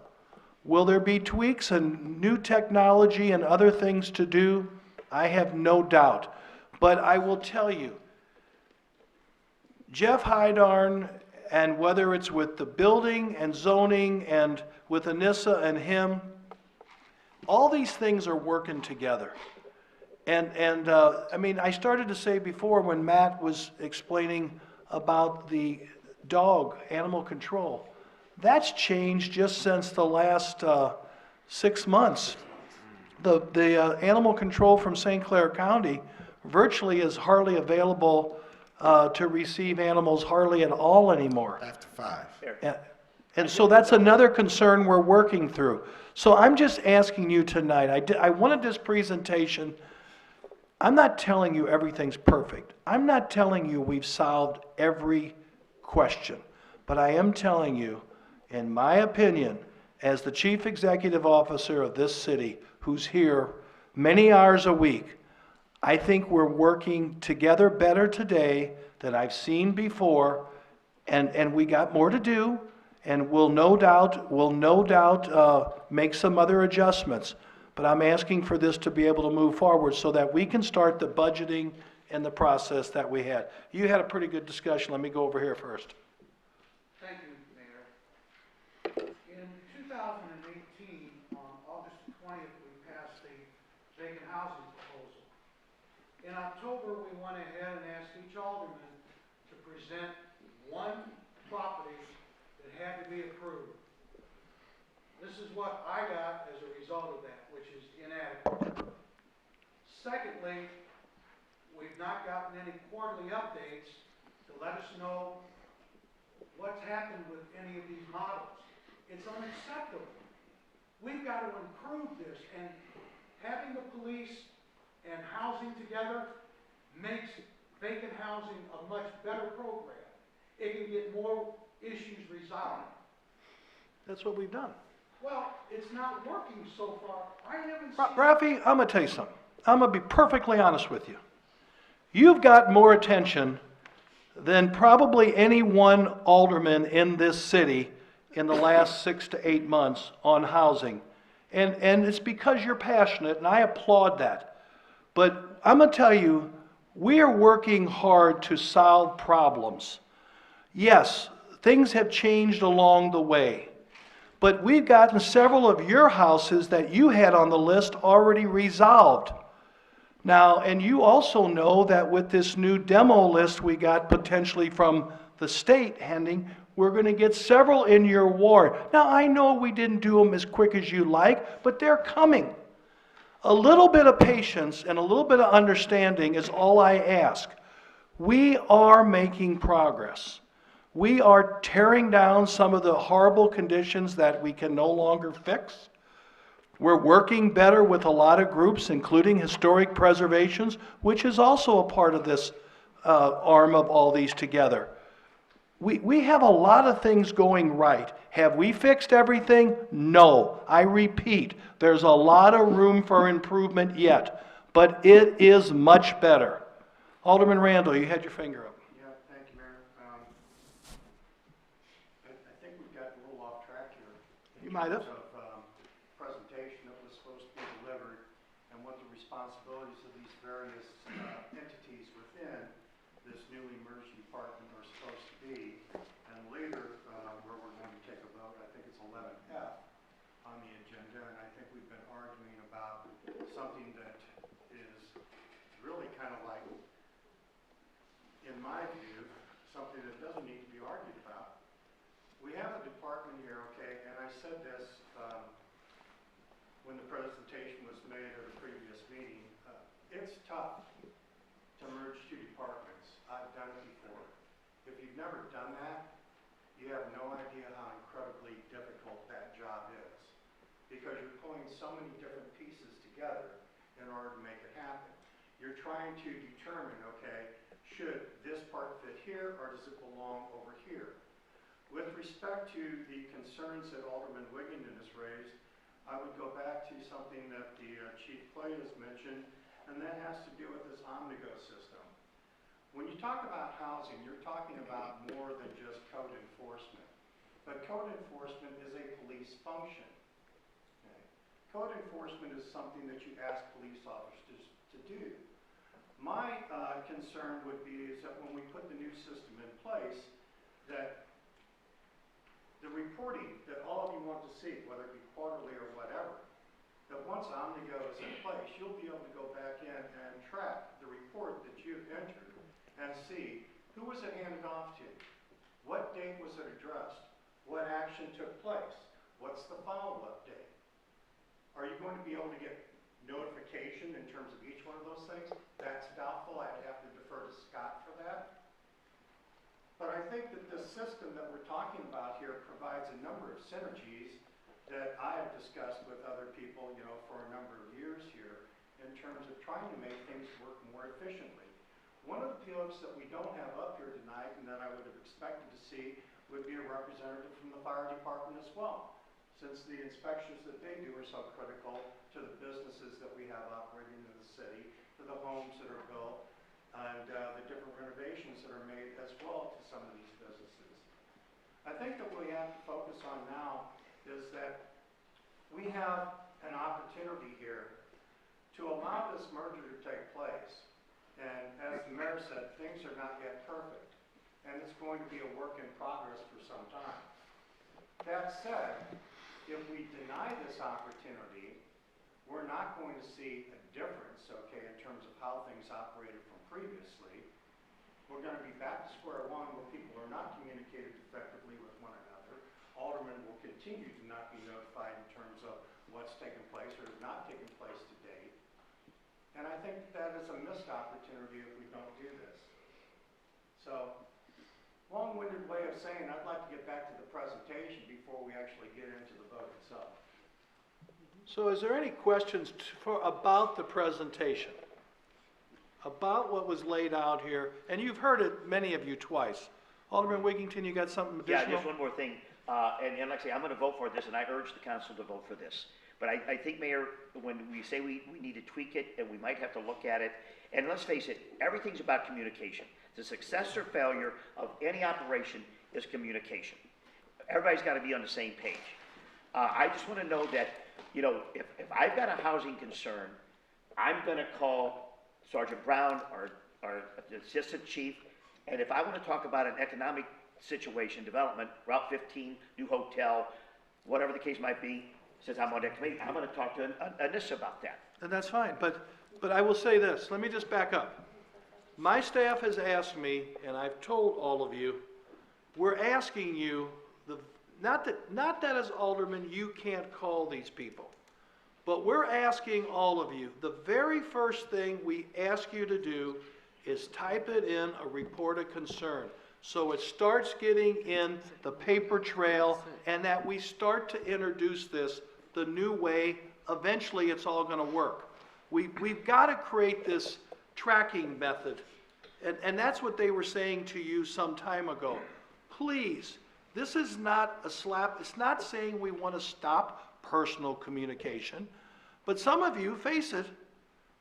Will there be tweaks and new technology and other things to do? I have no doubt. But I will tell you, Jeff Hydarn, and whether it's with the building and zoning and with Anissa and him, all these things are working together. I mean, I started to say before when Matt was explaining about the dog, animal control, that's changed just since the last 6 months. The animal control from St. Clair County virtually is hardly available to receive animals hardly at all anymore. After 5. And so that's another concern we're working through. So I'm just asking you tonight, I wanted this presentation. I'm not telling you everything's perfect. I'm not telling you we've solved every question. But I am telling you, in my opinion, as the chief executive officer of this city, who's here many hours a week, I think we're working together better today than I've seen before, and we got more to do, and we'll no doubt make some other adjustments. But I'm asking for this to be able to move forward so that we can start the budgeting and the process that we had. You had a pretty good discussion. Let me go over here first. Thank you, Mayor. In 2018, on August 20th, we passed the vacant housing proposal. In October, we went ahead and asked each alderman to present one property that had to be approved. This is what I got as a result of that, which is inadequate. Secondly, we've not gotten any quarterly updates to let us know what's happened with any of these models. It's unacceptable. We've got to improve this, and having the police and housing together makes vacant housing a much better program. It can get more issues resolved. That's what we've done. Well, it's not working so far. I haven't seen... Rafi, I'm gonna tell you something. I'm gonna be perfectly honest with you. You've got more attention than probably any one alderman in this city in the last 6 to 8 months on housing. And it's because you're passionate, and I applaud that. But I'm gonna tell you, we are working hard to solve problems. Yes, things have changed along the way. But we've gotten several of your houses that you had on the list already resolved. Now, and you also know that with this new demo list we got potentially from the state handing, we're going to get several in your ward. Now, I know we didn't do them as quick as you like, but they're coming. A little bit of patience and a little bit of understanding is all I ask. We are making progress. We are tearing down some of the horrible conditions that we can no longer fix. We're working better with a lot of groups, including historic preservations, which is also a part of this arm of all these together. we have a lot of things going right. Have we fixed everything? No. I repeat, there's a lot of room for improvement yet, but it is much better. Alderman Randall, you had your finger up. Yeah, thank you, Mayor. I think we've got a little off track here. You might have. In terms of presentation that was supposed to be delivered and what the responsibilities of these various entities within this newly merged department are supposed to be. And later, where we're going to take a vote, I think it's 11F on the agenda, and I think we've been arguing about something that is really kind of like, in my view, something that doesn't need to be argued about. We have a department here, okay, and I said this when the presentation was made at a previous meeting. It's tough to merge two departments. I've done it before. If you've never done that, you have no idea how incredibly difficult that job is, because you're pulling so many different pieces together in order to make it happen. You're trying to determine, okay, should this part fit here, or does it belong over here? With respect to the concerns that Alderman Wigington has raised, I would go back to something that the Chief Clay has mentioned, and that has to do with this Omnigo system. When you talk about housing, you're talking about more than just code enforcement. But code enforcement is a police function. Okay? Code enforcement is something that you ask police officers to do. My concern would be is that when we put the new system in place, that the reporting that all of you want to see, whether it be quarterly or whatever, that once Omnigo is in place, you'll be able to go back in and track the report that you've entered and see who was it handed off to, what date was it addressed, what action took place, what's the follow-up date. Are you going to be able to get notification in terms of each one of those things? That's doubtful. I'd have to defer to Scott for that. But I think that the system that we're talking about here provides a number of synergies that I have discussed with other people, you know, for a number of years here in terms of trying to make things work more efficiently. One of the folks that we don't have up here tonight and that I would have expected to see would be a representative from the fire department as well, since the inspections that they do are so critical to the businesses that we have operating in the city, to the homes that are built, and the different renovations that are made as well to some of these businesses. I think that what we have to focus on now is that we have an opportunity here to allow this merger to take place. And as the mayor said, things are not yet perfect, and it's going to be a work in progress for some time. That said, if we deny this opportunity, we're not going to see a difference, okay, in terms of how things operated from previously. We're going to be back to square one where people are not communicated effectively with one another. Aldermen will continue to not be notified in terms of what's taken place or has not taken place to date. And I think that is a missed opportunity if we don't do this. So, long-winded way of saying I'd like to get back to the presentation before we actually get into the vote itself. So is there any questions about the presentation? About what was laid out here? And you've heard it, many of you, twice. Alderman Wigington, you got something additional? Yeah, just one more thing. And like I say, I'm going to vote for this, and I urge the council to vote for this. But I think, Mayor, when we say we need to tweak it, and we might have to look at it, and let's face it, everything's about communication. The success or failure of any operation is communication. Everybody's got to be on the same page. I just want to know that, you know, if I've got a housing concern, I'm going to call Sergeant Brown, our assistant chief, and if I want to talk about an economic situation, development, Route 15, new hotel, whatever the case might be, since I'm on that committee, I'm going to talk to Anissa about that. And that's fine, but I will say this, let me just back up. My staff has asked me, and I've told all of you, we're asking you, not that as aldermen you can't call these people, but we're asking all of you, the very first thing we ask you to do is type it in a report of concern. So it starts getting in the paper trail, and that we start to introduce this the new way. Eventually it's all going to work. We've got to create this tracking method, and that's what they were saying to you some time ago. please, this is not a slap, it's not saying we want to stop personal communication, but some of you, face it,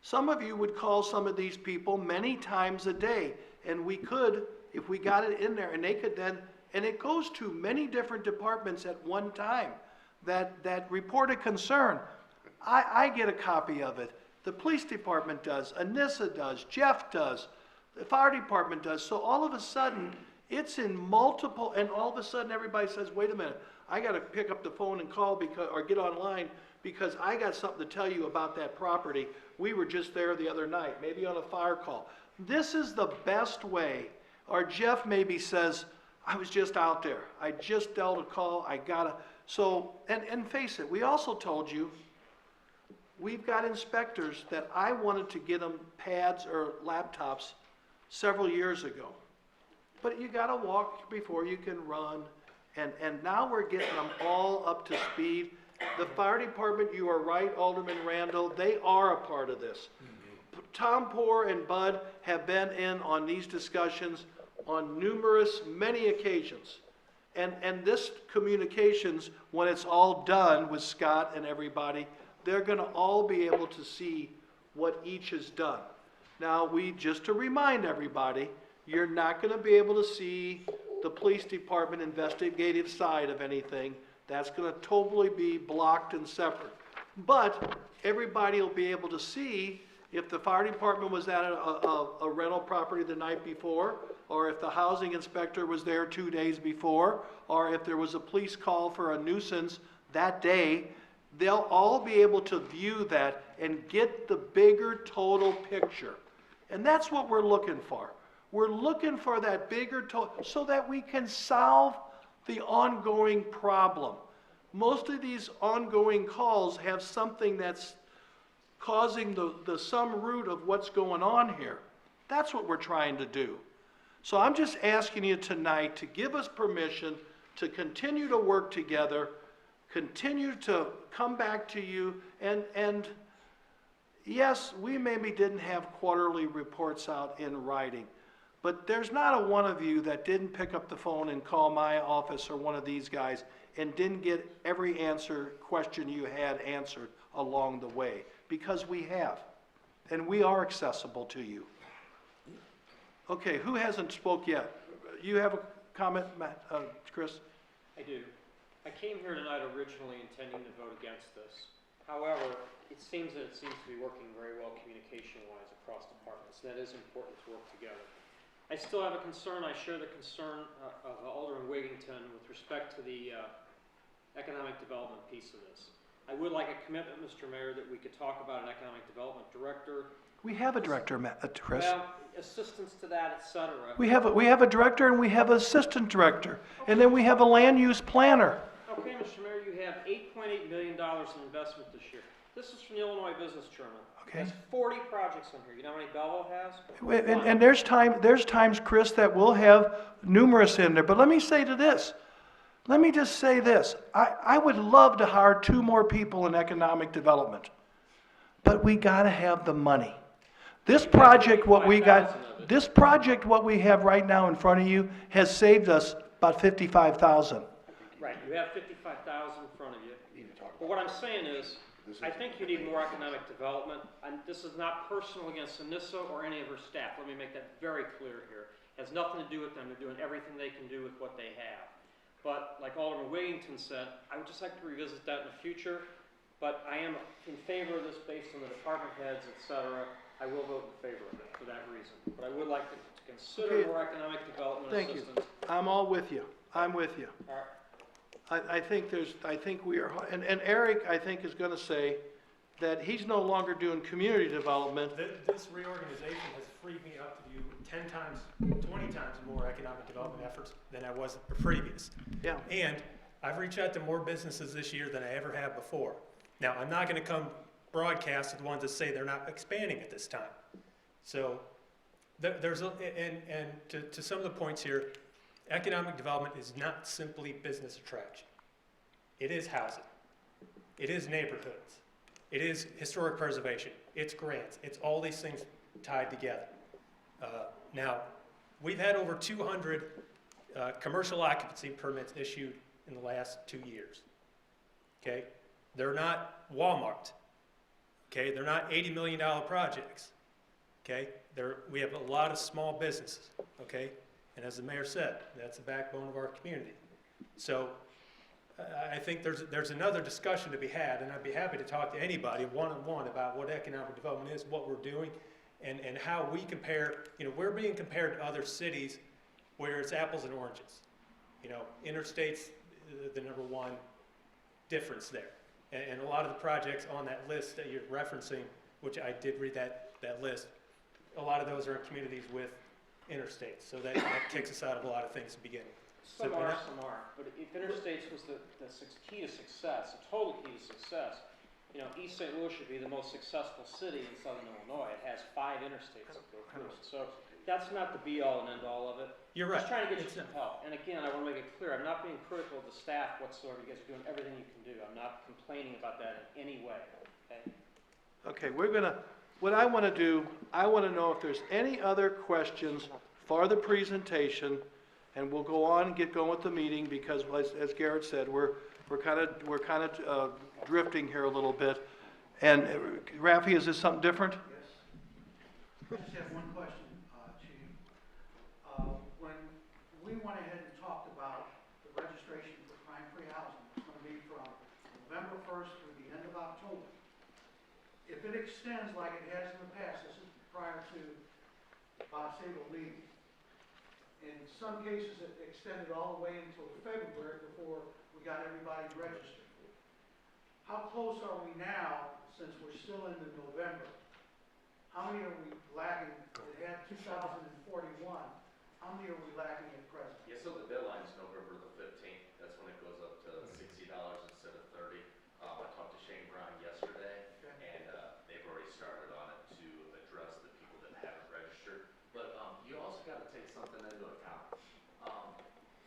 some of you would call some of these people many times a day, and we could, if we got it in there, and they could then, and it goes to many different departments at one time that report a concern. I get a copy of it. The police department does, Anissa does, Jeff does, the fire department does. So all of a sudden, it's in multiple, and all of a sudden everybody says, wait a minute, I gotta pick up the phone and call because, or get online because I got something to tell you about that property. We were just there the other night, maybe on a fire call. This is the best way. Or Jeff maybe says, I was just out there. I just dealt a call, I gotta, so, and face it, we also told you, we've got inspectors that I wanted to get them pads or laptops several years ago. But you gotta walk before you can run, and now we're getting them all up to speed. The fire department, you are right, Alderman Randall, they are a part of this. Tom Poor and Bud have been in on these discussions on many occasions. And this communications, when it's all done with Scott and everybody, they're gonna all be able to see what each has done. Now, just to remind everybody, you're not gonna be able to see the police department investigative side of anything. That's gonna totally be blocked and separate. But everybody will be able to see if the fire department was at a rental property the night before, or if the housing inspector was there 2 days before, or if there was a police call for a nuisance that day. They'll all be able to view that and get the bigger total picture. And that's what we're looking for. We're looking for that bigger total so that we can solve the ongoing problem. Most of these ongoing calls have something that's causing the sum root of what's going on here. That's what we're trying to do. So I'm just asking you tonight to give us permission to continue to work together, continue to come back to you, and yes, we maybe didn't have quarterly reports out in writing, but there's not a one of you that didn't pick up the phone and call my office or one of these guys and didn't get every question you had answered along the way, because we have, and we are accessible to you. Okay, who hasn't spoke yet? You have a comment, Matt, Chris? I do. I came here tonight originally intending to vote against this. However, it seems to be working very well communication-wise across departments. That is important to work together. I still have a concern. I share the concern of Alderman Wigington with respect to the economic development piece of this. I would like a commitment, Mr. Mayor, that we could talk about an economic development director. We have a director, Chris. Well, assistance to that, et cetera. We have a director and we have an assistant director, and then we have a land use planner. Okay, Mr. Mayor, you have $8.8 million in investment this year. This is from the Illinois Business Journal. Okay. There's 40 projects on here. You know how many Belleville has? And there's times, Chris, that we'll have numerous in there. But let me say to this. Let me just say this. I would love to hire 2 more people in economic development, but we got to have the money. This project, what we have right now in front of you has saved us about $55,000. Right, you have $55,000 in front of you. But what I'm saying is, I think you need more economic development. And this is not personal against Anissa or any of her staff. Let me make that very clear here. It has nothing to do with them. They're doing everything they can do with what they have. But like Alderman Wigington said, I would just like to revisit that in the future. But I am in favor of this based on the department heads, et cetera. I will vote in favor of it for that reason. But I would like to consider more economic development assistance. Thank you. I'm all with you. I'm with you. All right. I think we are, and Eric, I think, is going to say that he's no longer doing community development. This reorganization has freed me up to do 10 times, 20 times more economic development efforts than I was previous. Yeah. And I've reached out to more businesses this year than I ever have before. Now, I'm not going to come broadcast to the ones that say they're not expanding at this time. So there's to some of the points here, economic development is not simply business attraction. It is housing. It is neighborhoods. It is historic preservation. It's grants. It's all these things tied together. Now, we've had over 200 commercial occupancy permits issued in the last 2 years. Okay? They're not Walmart. Okay? They're not $80 million projects. Okay? We have a lot of small businesses. Okay? And as the mayor said, that's the backbone of our community. So I think there's another discussion to be had, and I'd be happy to talk to anybody one-on-one about what economic development is, what we're doing, and how we compare. You know, we're being compared to other cities where it's apples and oranges. You know, interstate's the number one difference there. And a lot of the projects on that list that you're referencing, which I did read that list, a lot of those are in communities with interstates. So that kicks us out of a lot of things to begin with. Some are, some aren't. But if interstates was the key to success, the total key to success, you know, East St. Louis should be the most successful city in Southern Illinois. It has 5 interstates that go through it. So that's not the be-all and end-all of it. You're right. Just trying to get you some help. And again, I want to make it clear, I'm not being critical of the staff whatsoever. You guys are doing everything you can do. I'm not complaining about that in any way, okay? Okay, what I want to do, I want to know if there's any other questions for the presentation, and we'll go on and get going with the meeting, because as Garrett said, we're kind of drifting here a little bit. And Rafi, is this something different? Yes. I just have one question, Chief. When we went ahead and talked about the registration for crime-free housing, it's going to be from November 1st through the end of October. If it extends like it has in the past, this is prior to Bob Sable leaving. In some cases, it extended all the way until February before we got everybody registered. How close are we now, since we're still into November? How many are we lagging? It had 2041. How many are we lagging at present? Yeah, so the deadline's November the 15th. That's when it goes up to $60 instead of $30. I talked to Shane Brown yesterday, and they've already started on it to address the people that haven't registered. But you also got to take something into account.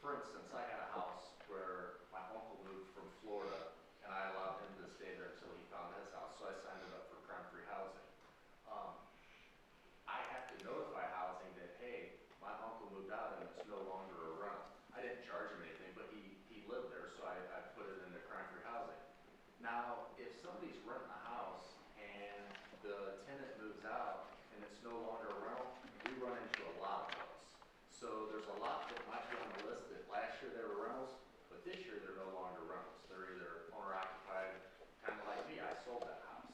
For instance, I had a house where my uncle moved from Florida, and I allowed him to stay there until he found his house, so I signed it up for crime-free housing. I have to notify housing that, hey, my uncle moved out and it's no longer a rental. I didn't charge him anything, but he lived there, so I put it into crime-free housing. Now, if somebody's renting a house and the tenant moves out and it's no longer a rental, we run into a lot of those. So there's a lot that might be on the list that last year they were rentals, but this year they're no longer rentals. They're either owner-occupied, kind of like me, I sold that house.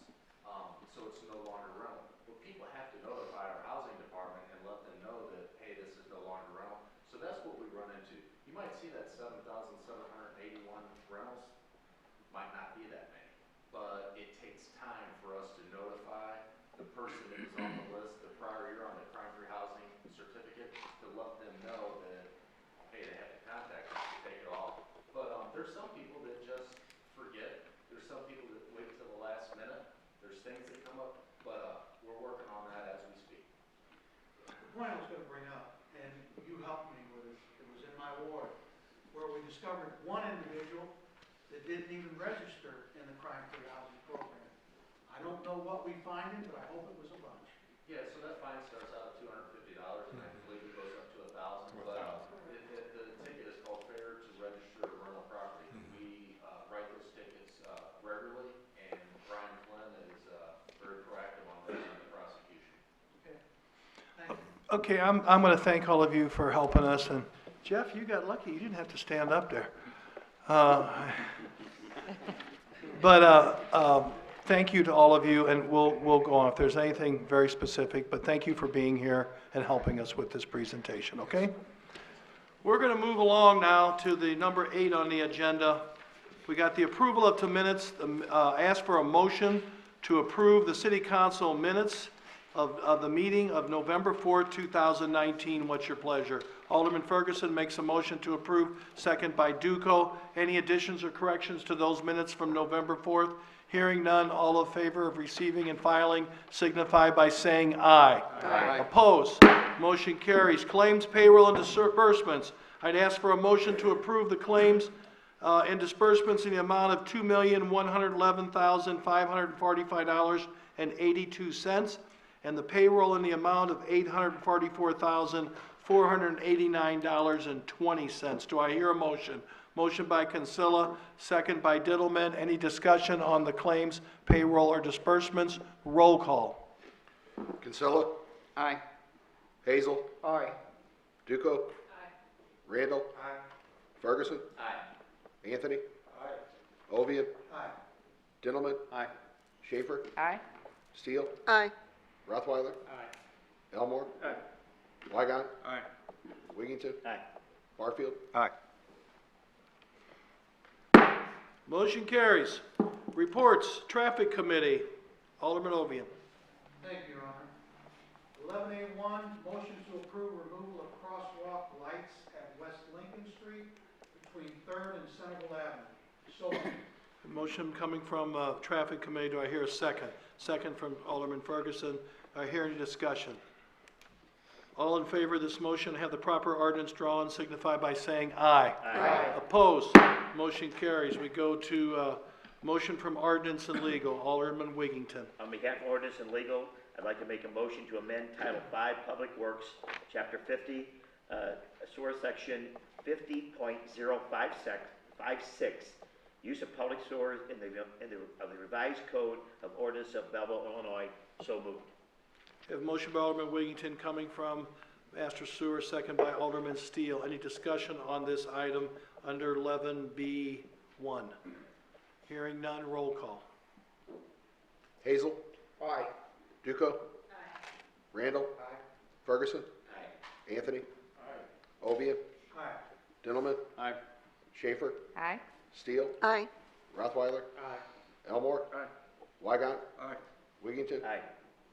So it's no longer rental. But people have to notify our housing department and let them know that, hey, this is no longer rental. So that's what we run into. You might see that 7,781 rentals. Might not be that many, but it takes time for us to notify the person that was on the list the prior year on the crime-free housing certificate to let them know that, hey, they have to contact us to take it off. But there's some people that just forget. There's some people that wait till the last minute. There's things that come up, but we're working on that as we speak. The point I was going to bring up, and you helped me with it, it was in my ward, where we discovered one individual that didn't even register in the crime-free housing program. I don't know what we find him, but I hope it was a bunch. Yeah, so that fine starts out at $250, and I believe it goes up to $1,000. But the ticket is called Fair to Register a Rental Property. We write those tickets regularly, and Brian Flynn is very proactive on raising the prosecution. Okay. Thank you. Okay, I'm going to thank all of you for helping us. And Jeff, you got lucky. You didn't have to stand up there. Thank you to all of you, and we'll go on if there's anything very specific, but thank you for being here and helping us with this presentation, okay? We're going to move along now to the number 8 on the agenda. We got the approval of the minutes. Ask for a motion to approve the city council minutes of the meeting of November 4th, 2019. What's your pleasure? Alderman Ferguson makes a motion to approve, second by Duco. Any additions or corrections to those minutes from November 4th? Hearing none, all in favor of receiving and filing signify by saying aye. Aye. Opposed? Motion carries. Claims, payroll, and disbursements. I'd ask for a motion to approve the claims and disbursements in the amount of $2,111,545.82, and the payroll in the amount of $844,400. $489.20. Do I hear a motion? Motion by Consilla, second by Diddleman. Any discussion on the claims, payroll, or disbursements? Roll call. Kinsella. Aye. Hazel. Aye. Duco. Randall. Ferguson. Aye. Anthony. Ovian. Aye. Dintelman. Aye. Schaefer. Aye. Steele. Aye. Rothweiler. Aye. Elmore. Aye. Wygant. Aye. Wiggington. Aye. Barfield. Aye. Motion carries. Reports, Traffic Committee. Alderman Ovian. Thank you, Your Honor. 11A1, motion to approve removal of crosswalk lights at West Lincoln Street between 3rd and Centerville Avenue. So moved. Motion coming from Traffic Committee. Do I hear a second? Second from Alderman Ferguson. Do I hear any discussion? All in favor of this motion, have the proper ordinance drawn, signify by saying aye. Aye. Opposed? Motion carries. We go to motion from Ordinance and Legal. Alderman Wiggington. On behalf of Ordinance and Legal, I'd like to make a motion to amend Title V, Public Works, Chapter 50, Sewer Section 50.056, use of public sewers in the revised code of ordinance of Belleville, Illinois. So moved. We have a motion by Alderman Wiggington coming from Master Sewer, second by Alderman Steele. Any discussion on this item under 11B1? Hearing none, roll call. Hazel. Aye. Duco. Randall. Ferguson. Anthony. Ovian. Aye. Dintelman. Aye. Schaefer. Aye. Steele. Aye. Rothweiler. Aye. Elmore. Aye. Wygant. Aye. Wiggington. Aye.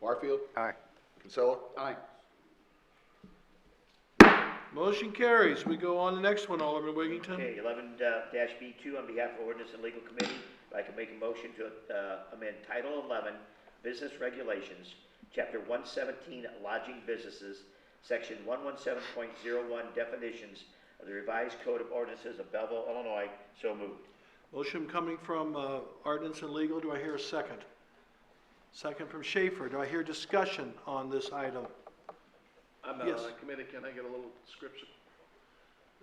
Barfield. Aye. Kinsella. Aye. Motion carries. We go on to the next one, Alderman Wiggington. Okay, 11-B2, on behalf of Ordinance and Legal Committee, I'd like to make a motion to amend Title 11, Business Regulations, Chapter 117, Lodging Businesses, Section 117.01, Definitions of the Revised Code of Ordinances of Belleville, Illinois. So moved. Motion coming from Ordinance and Legal. Do I hear a second? Second from Schaefer. Do I hear discussion on this item? I'm Yes. on the committee, can I get a little description?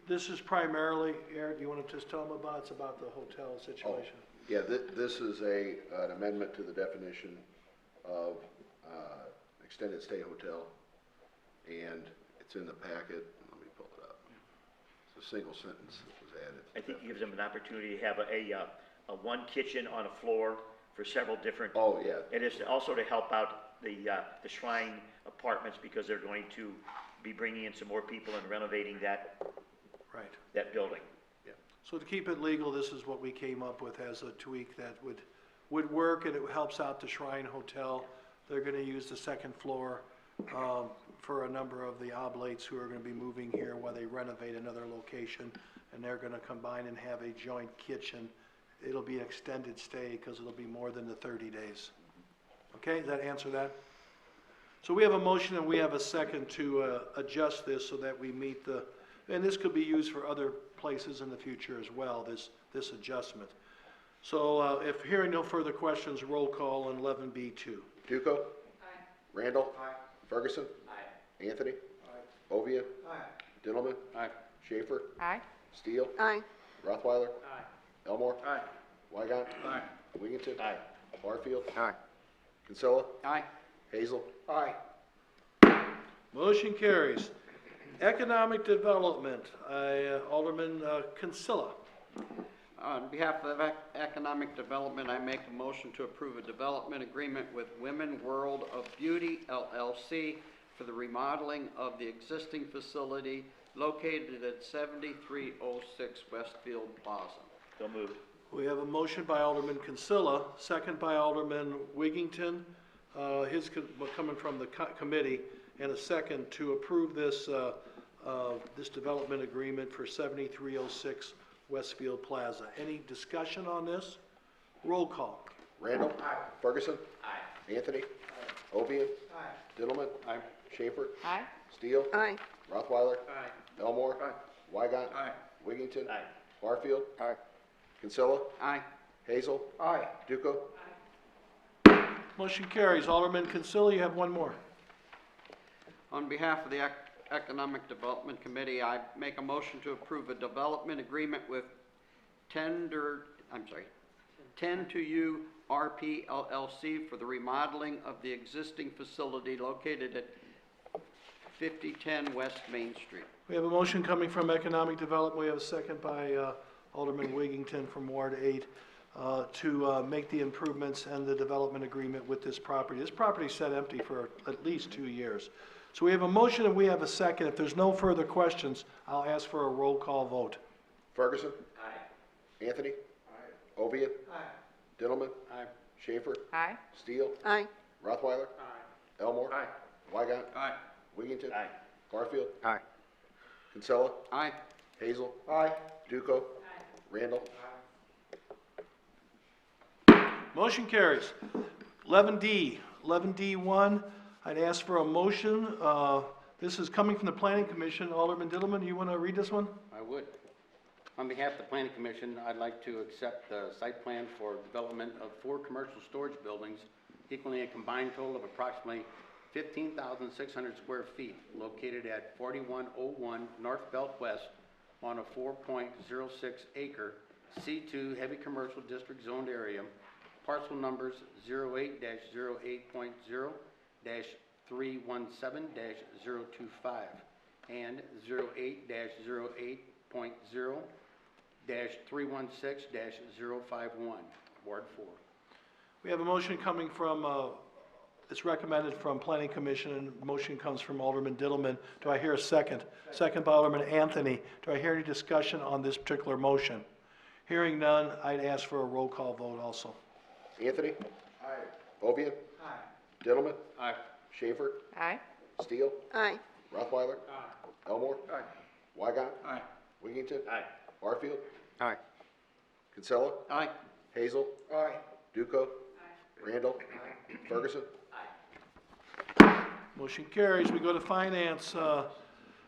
This is primarily, Eric, do you want to just tell them about, it's about the hotel situation? Yeah, this is an amendment to the definition of extended stay hotel, and it's in the packet. Let me pull it up. It's a single sentence that was added. I think it gives them an opportunity to have a one kitchen on a floor for several different. Oh, yeah. It is also to help out the Shrine Apartments, because they're going to be bringing in some more people and renovating that Right. building. So to keep it legal, this is what we came up with as a tweak that would work, and it helps out the Shrine Hotel. They're going to use the second floor for a number of the oblates who are going to be moving here while they renovate another location, and they're going to combine and have a joint kitchen. It'll be an extended stay because it'll be more than the 30 days. Okay, does that answer that? So we have a motion and we have a second to adjust this so that we meet the, and this could be used for other places in the future as well, this adjustment. So if hearing no further questions, roll call on 11B2. Duco. Aye. Randall. Aye. Ferguson. Aye. Anthony. Aye. Ovian. Aye. Dintelman. Aye. Schaefer. Aye. Steele. Aye. Rothweiler. Aye. Elmore. Aye. Wygant. Aye. Wiggington. Aye. Barfield. Aye. Kinsella. Aye. Hazel. Aye. Motion carries. Economic Development, Alderman Kinsella. On behalf of Economic Development, I make a motion to approve a development agreement with Women World of Beauty LLC for the remodeling of the existing facility located at 7306 Westfield Plaza. So moved. We have a motion by Alderman Kinsella, second by Alderman Wiggington, coming from the committee, and a second to approve this development agreement for 7306 Westfield Plaza. Any discussion on this? Roll call. Randall. Aye. Ferguson. Aye. Anthony. Aye. Ovian. Aye. Dintelman. Aye. Schaefer. Aye. Steele. Aye. Rothweiler. Aye. Elmore. Aye. Wygant. Aye. Wiggington. Aye. Barfield. Aye. Kinsella. Aye. Hazel. Aye. Duco. Motion carries. Alderman Kinsella, you have one more. On behalf of the Economic Development Committee, I make a motion to approve a development agreement with 10 to U RP LLC for the remodeling of the existing facility located at 5010 West Main Street. We have a motion coming from Economic Development. We have a second by Alderman Wiggington from Ward 8 to make the improvements and the development agreement with this property. This property sat empty for at least 2 years. So we have a motion and we have a second. If there's no further questions, I'll ask for a roll call vote. Ferguson. Aye. Anthony. Aye. Ovian. Aye. Dillman. Aye. Schaefer. Aye. Steele. Aye. Rothweiler. Aye. Elmore. Aye. Wygant. Aye. Wiggington. Aye. Barfield. Aye. Kinsella. Aye. Hazel. Aye. Duco. Randall. Motion carries. 11D, 11D1, I'd ask for a motion. This is coming from the Planning Commission. Alderman Dillman, you want to read this one? I would. On behalf of the Planning Commission, I'd like to accept the site plan for development of 4 commercial storage buildings equaling a combined total of approximately 15,600 square feet located at 4101 North Belt West on a 4.06 acre C2 heavy commercial district zoned area, parcel numbers 08-08.0-317-025 and 08-080.0-316-051, Ward 4. We have a motion coming from, it's recommended from Planning Commission, and motion comes from Alderman Dillman. Do I hear a second? Second by Alderman Anthony. Do I hear any discussion on this particular motion? Hearing none, I'd ask for a roll call vote also. Anthony. Aye. Ovian. Aye. Dillman. Aye. Schaefer. Aye. Steele. Aye. Rothweiler. Aye. Elmore. Aye. Wygant. Aye. Wiggington. Aye. Barfield. Aye. Kinsella. Aye. Hazel. Aye. Duco. Randall. Ferguson. Motion carries. We go to Finance.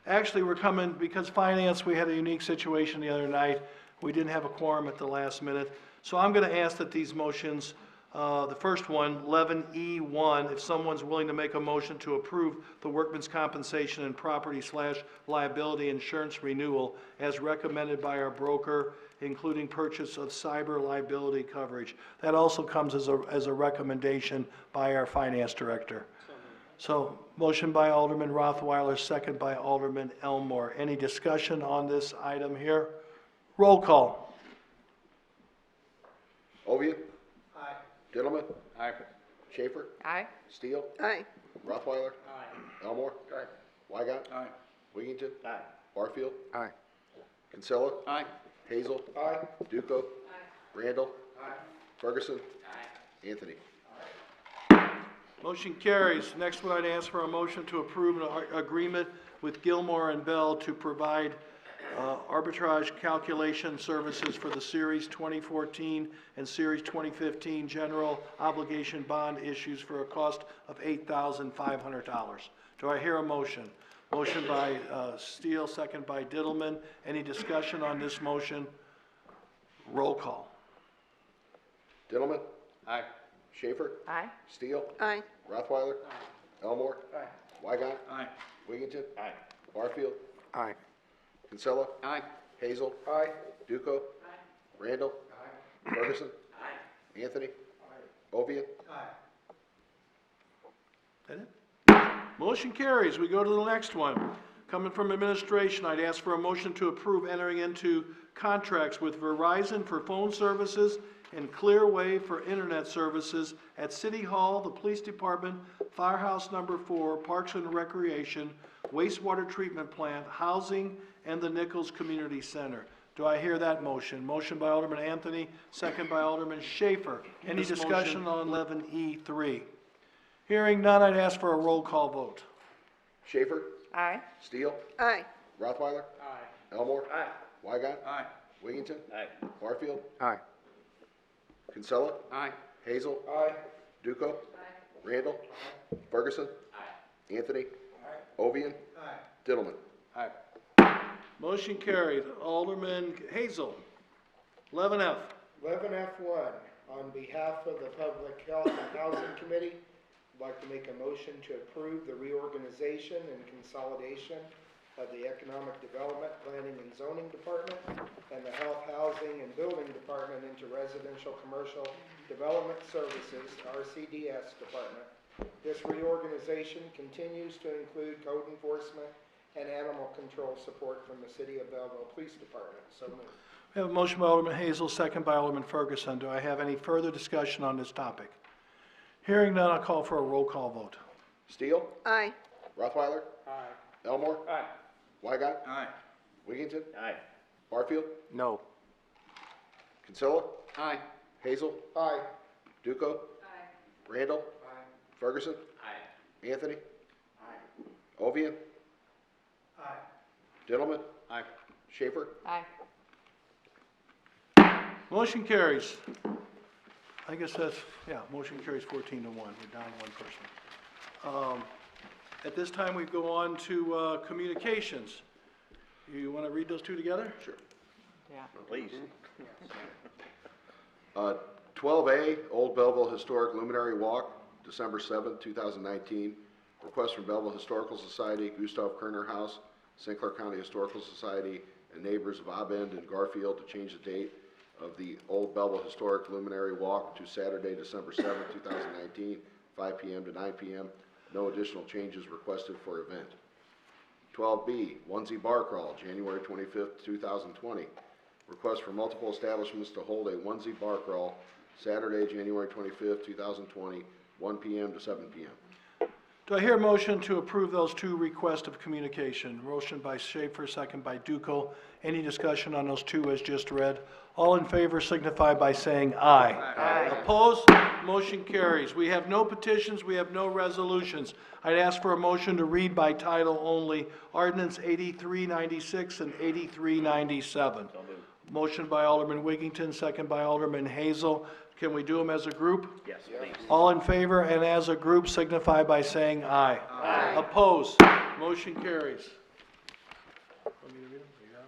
Actually, we're coming, because Finance, we had a unique situation the other night. We didn't have a quorum at the last minute. So I'm going to ask that these motions, the first one, 11E1, if someone's willing to make a motion to approve the workman's compensation and property/liability insurance renewal as recommended by our broker, including purchase of cyber liability coverage. That also comes as a recommendation by our finance director. So, motion by Alderman Rothweiler, second by Alderman Elmore. Any discussion on this item here? Roll call. Ovian. Aye. Dillman. Aye. Schaefer. Aye. Steele. Aye. Rothweiler. Aye. Elmore. Aye. Wygant. Aye. Wiggington. Aye. Barfield. Aye. Kinsella. Aye. Hazel. Aye. Duco. Randall. Ferguson. Anthony. Motion carries. Next one, I'd ask for a motion to approve an agreement with Gilmore and Bell to provide arbitrage calculation services for the Series 2014 and Series 2015 general obligation bond issues for a cost of $8,500. Do I hear a motion? Motion by Steele, second by Diddleman. Any discussion on this motion? Roll call. Dillman. Aye. Schaefer. Aye. Steele. Aye. Rothweiler. Elmore. Aye. Wygant. Aye. Wiggington. Aye. Barfield. Aye. Kinsella. Aye. Hazel. Aye. Duco. Randall. Ferguson. Anthony. Ovian. Aye. That it? Motion carries. We go to the next one. Coming from administration, I'd ask for a motion to approve entering into contracts with Verizon for phone services and Clearway for internet services at City Hall, the Police Department, Firehouse Number 4, Parks and Recreation, Wastewater Treatment Plant, Housing, and the Nichols Community Center. Do I hear that motion? Motion by Alderman Anthony, second by Alderman Schaefer. Any discussion on 11E3? Hearing none, I'd ask for a roll call vote. Schaefer. Aye. Steele. Aye. Rothweiler. Aye. Elmore. Aye. Wygant. Aye. Wiggington. Aye. Barfield. Aye. Kinsella. Aye. Hazel. Aye. Duco. Randall. Ferguson. Anthony. Aye. Ovian. Dillman. Aye. Motion carried. Alderman Hazel. 11F. 11F1, on behalf of the Public Health and Housing Committee, I'd like to make a motion to approve the reorganization and consolidation of the Economic Development, Planning and Zoning Department and the Health, Housing and Building Department into Residential Commercial Development Services, RCDS Department. This reorganization continues to include code enforcement and animal control support from the City of Belleville Police Department. So moved. We have a motion by Alderman Hazel, second by Alderman Ferguson. Do I have any further discussion on this topic? Hearing none, I'll call for a roll call vote. Steele? Aye. Rothweiler? Aye. Elmore? Aye. Wygant? Aye. Wiggington? Aye. Barfield? No. Kinsella? Aye. Hazel? Aye. Duco? Aye. Randall? Ferguson? Aye. Anthony? Ovian? Aye. Dillman? Aye. Schaefer? Aye. Motion carries. I guess that's, yeah, motion carries 14-1. We're down one person. At this time, we go on to communications. You want to read those two together? Sure. Yeah. Please. 12A, Old Belleville Historic Luminary Walk, December 7th, 2019. Request from Belleville Historical Society, Gustav Kerner House, St. Clair County Historical Society, and neighbors of Abend and Garfield to change the date of the Old Belleville Historic Luminary Walk to Saturday, December 7th, 2019, 5 p.m. to 9 p.m. No additional changes requested for event. 12B, Onesie Bar Crawl, January 25th, 2020. Request for multiple establishments to hold a Onesie Bar Crawl Saturday, January 25th, 2020, 1 p.m. to 7 p.m. Do I hear a motion to approve those two requests of communication? Motion by Schaefer, second by Duco. Any discussion on those two as just read? All in favor signify by saying aye. Aye. Opposed? Motion carries. We have no petitions, we have no resolutions. I'd ask for a motion to read by title only, Ordinance 8396 and 8397. Motion by Alderman Wiggington, second by Alderman Hazel. Can we do them as a group? Yes, please. All in favor and as a group signify by saying aye. Aye. Opposed? Motion carries. Want me to read them? You got them?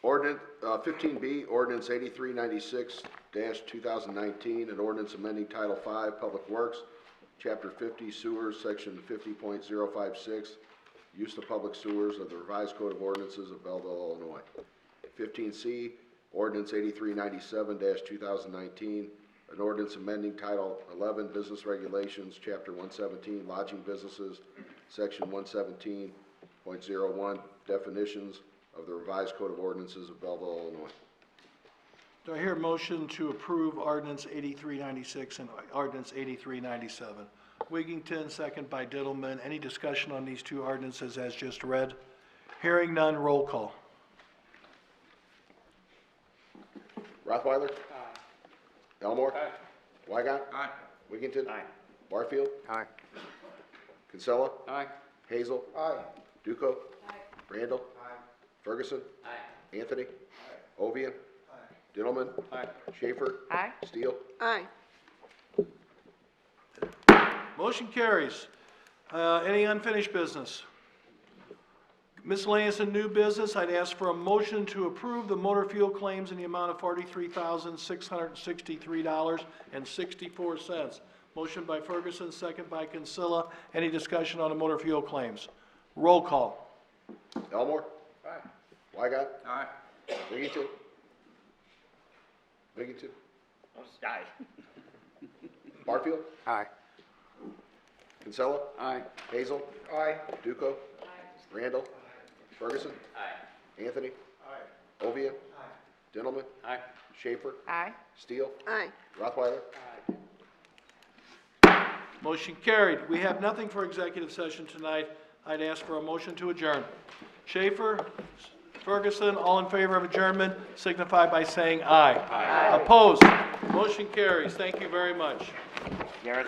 Ordinance, 15B, Ordinance 8396-2019, an ordinance amending Title V, Public Works, Chapter 50, Sewers, Section 50.056, Use of Public Sewers of the Revised Code of Ordinances of Belleville, Illinois. 15C, Ordinance 8397-2019, an ordinance amending Title 11, Business Regulations, Chapter 117, Lodging Businesses, Section 117.01, Definitions of the Revised Code of Ordinances of Belleville, Illinois. Do I hear a motion to approve Ordinance 8396 and Ordinance 8397? Wiggington, second by Diddleman. Any discussion on these two ordinances as just read? Hearing none, roll call. Rothweiler? Aye. Elmore? Aye. Wygant? Aye. Wiggington? Aye. Barfield? Aye. Kinsella? Aye. Hazel? Aye. Duco? Aye. Randall? Ferguson? Anthony? Ovian? Dillman? Aye. Schaefer? Aye. Steele? Aye. Motion carries. Any unfinished business? Miscellaneous and new business, I'd ask for a motion to approve the motor fuel claims in the amount of $43,663.64. Motion by Ferguson, second by Kinsella. Any discussion on the motor fuel claims? Roll call. Elmore? Aye. Wygant? Aye. Wiggington? Wiggington? Aye. Barfield? Aye. Kinsella? Aye. Hazel? Aye. Duco? Randall? Ferguson? Anthony? Ovian? Dillman? Aye. Schaefer? Aye. Steele? Aye. Rothweiler? Motion carried. We have nothing for executive session tonight. I'd ask for a motion to adjourn. Schaefer, Ferguson, all in favor of adjournment, signify by saying aye. Aye. Opposed? Motion carries. Thank you very much. Garrett,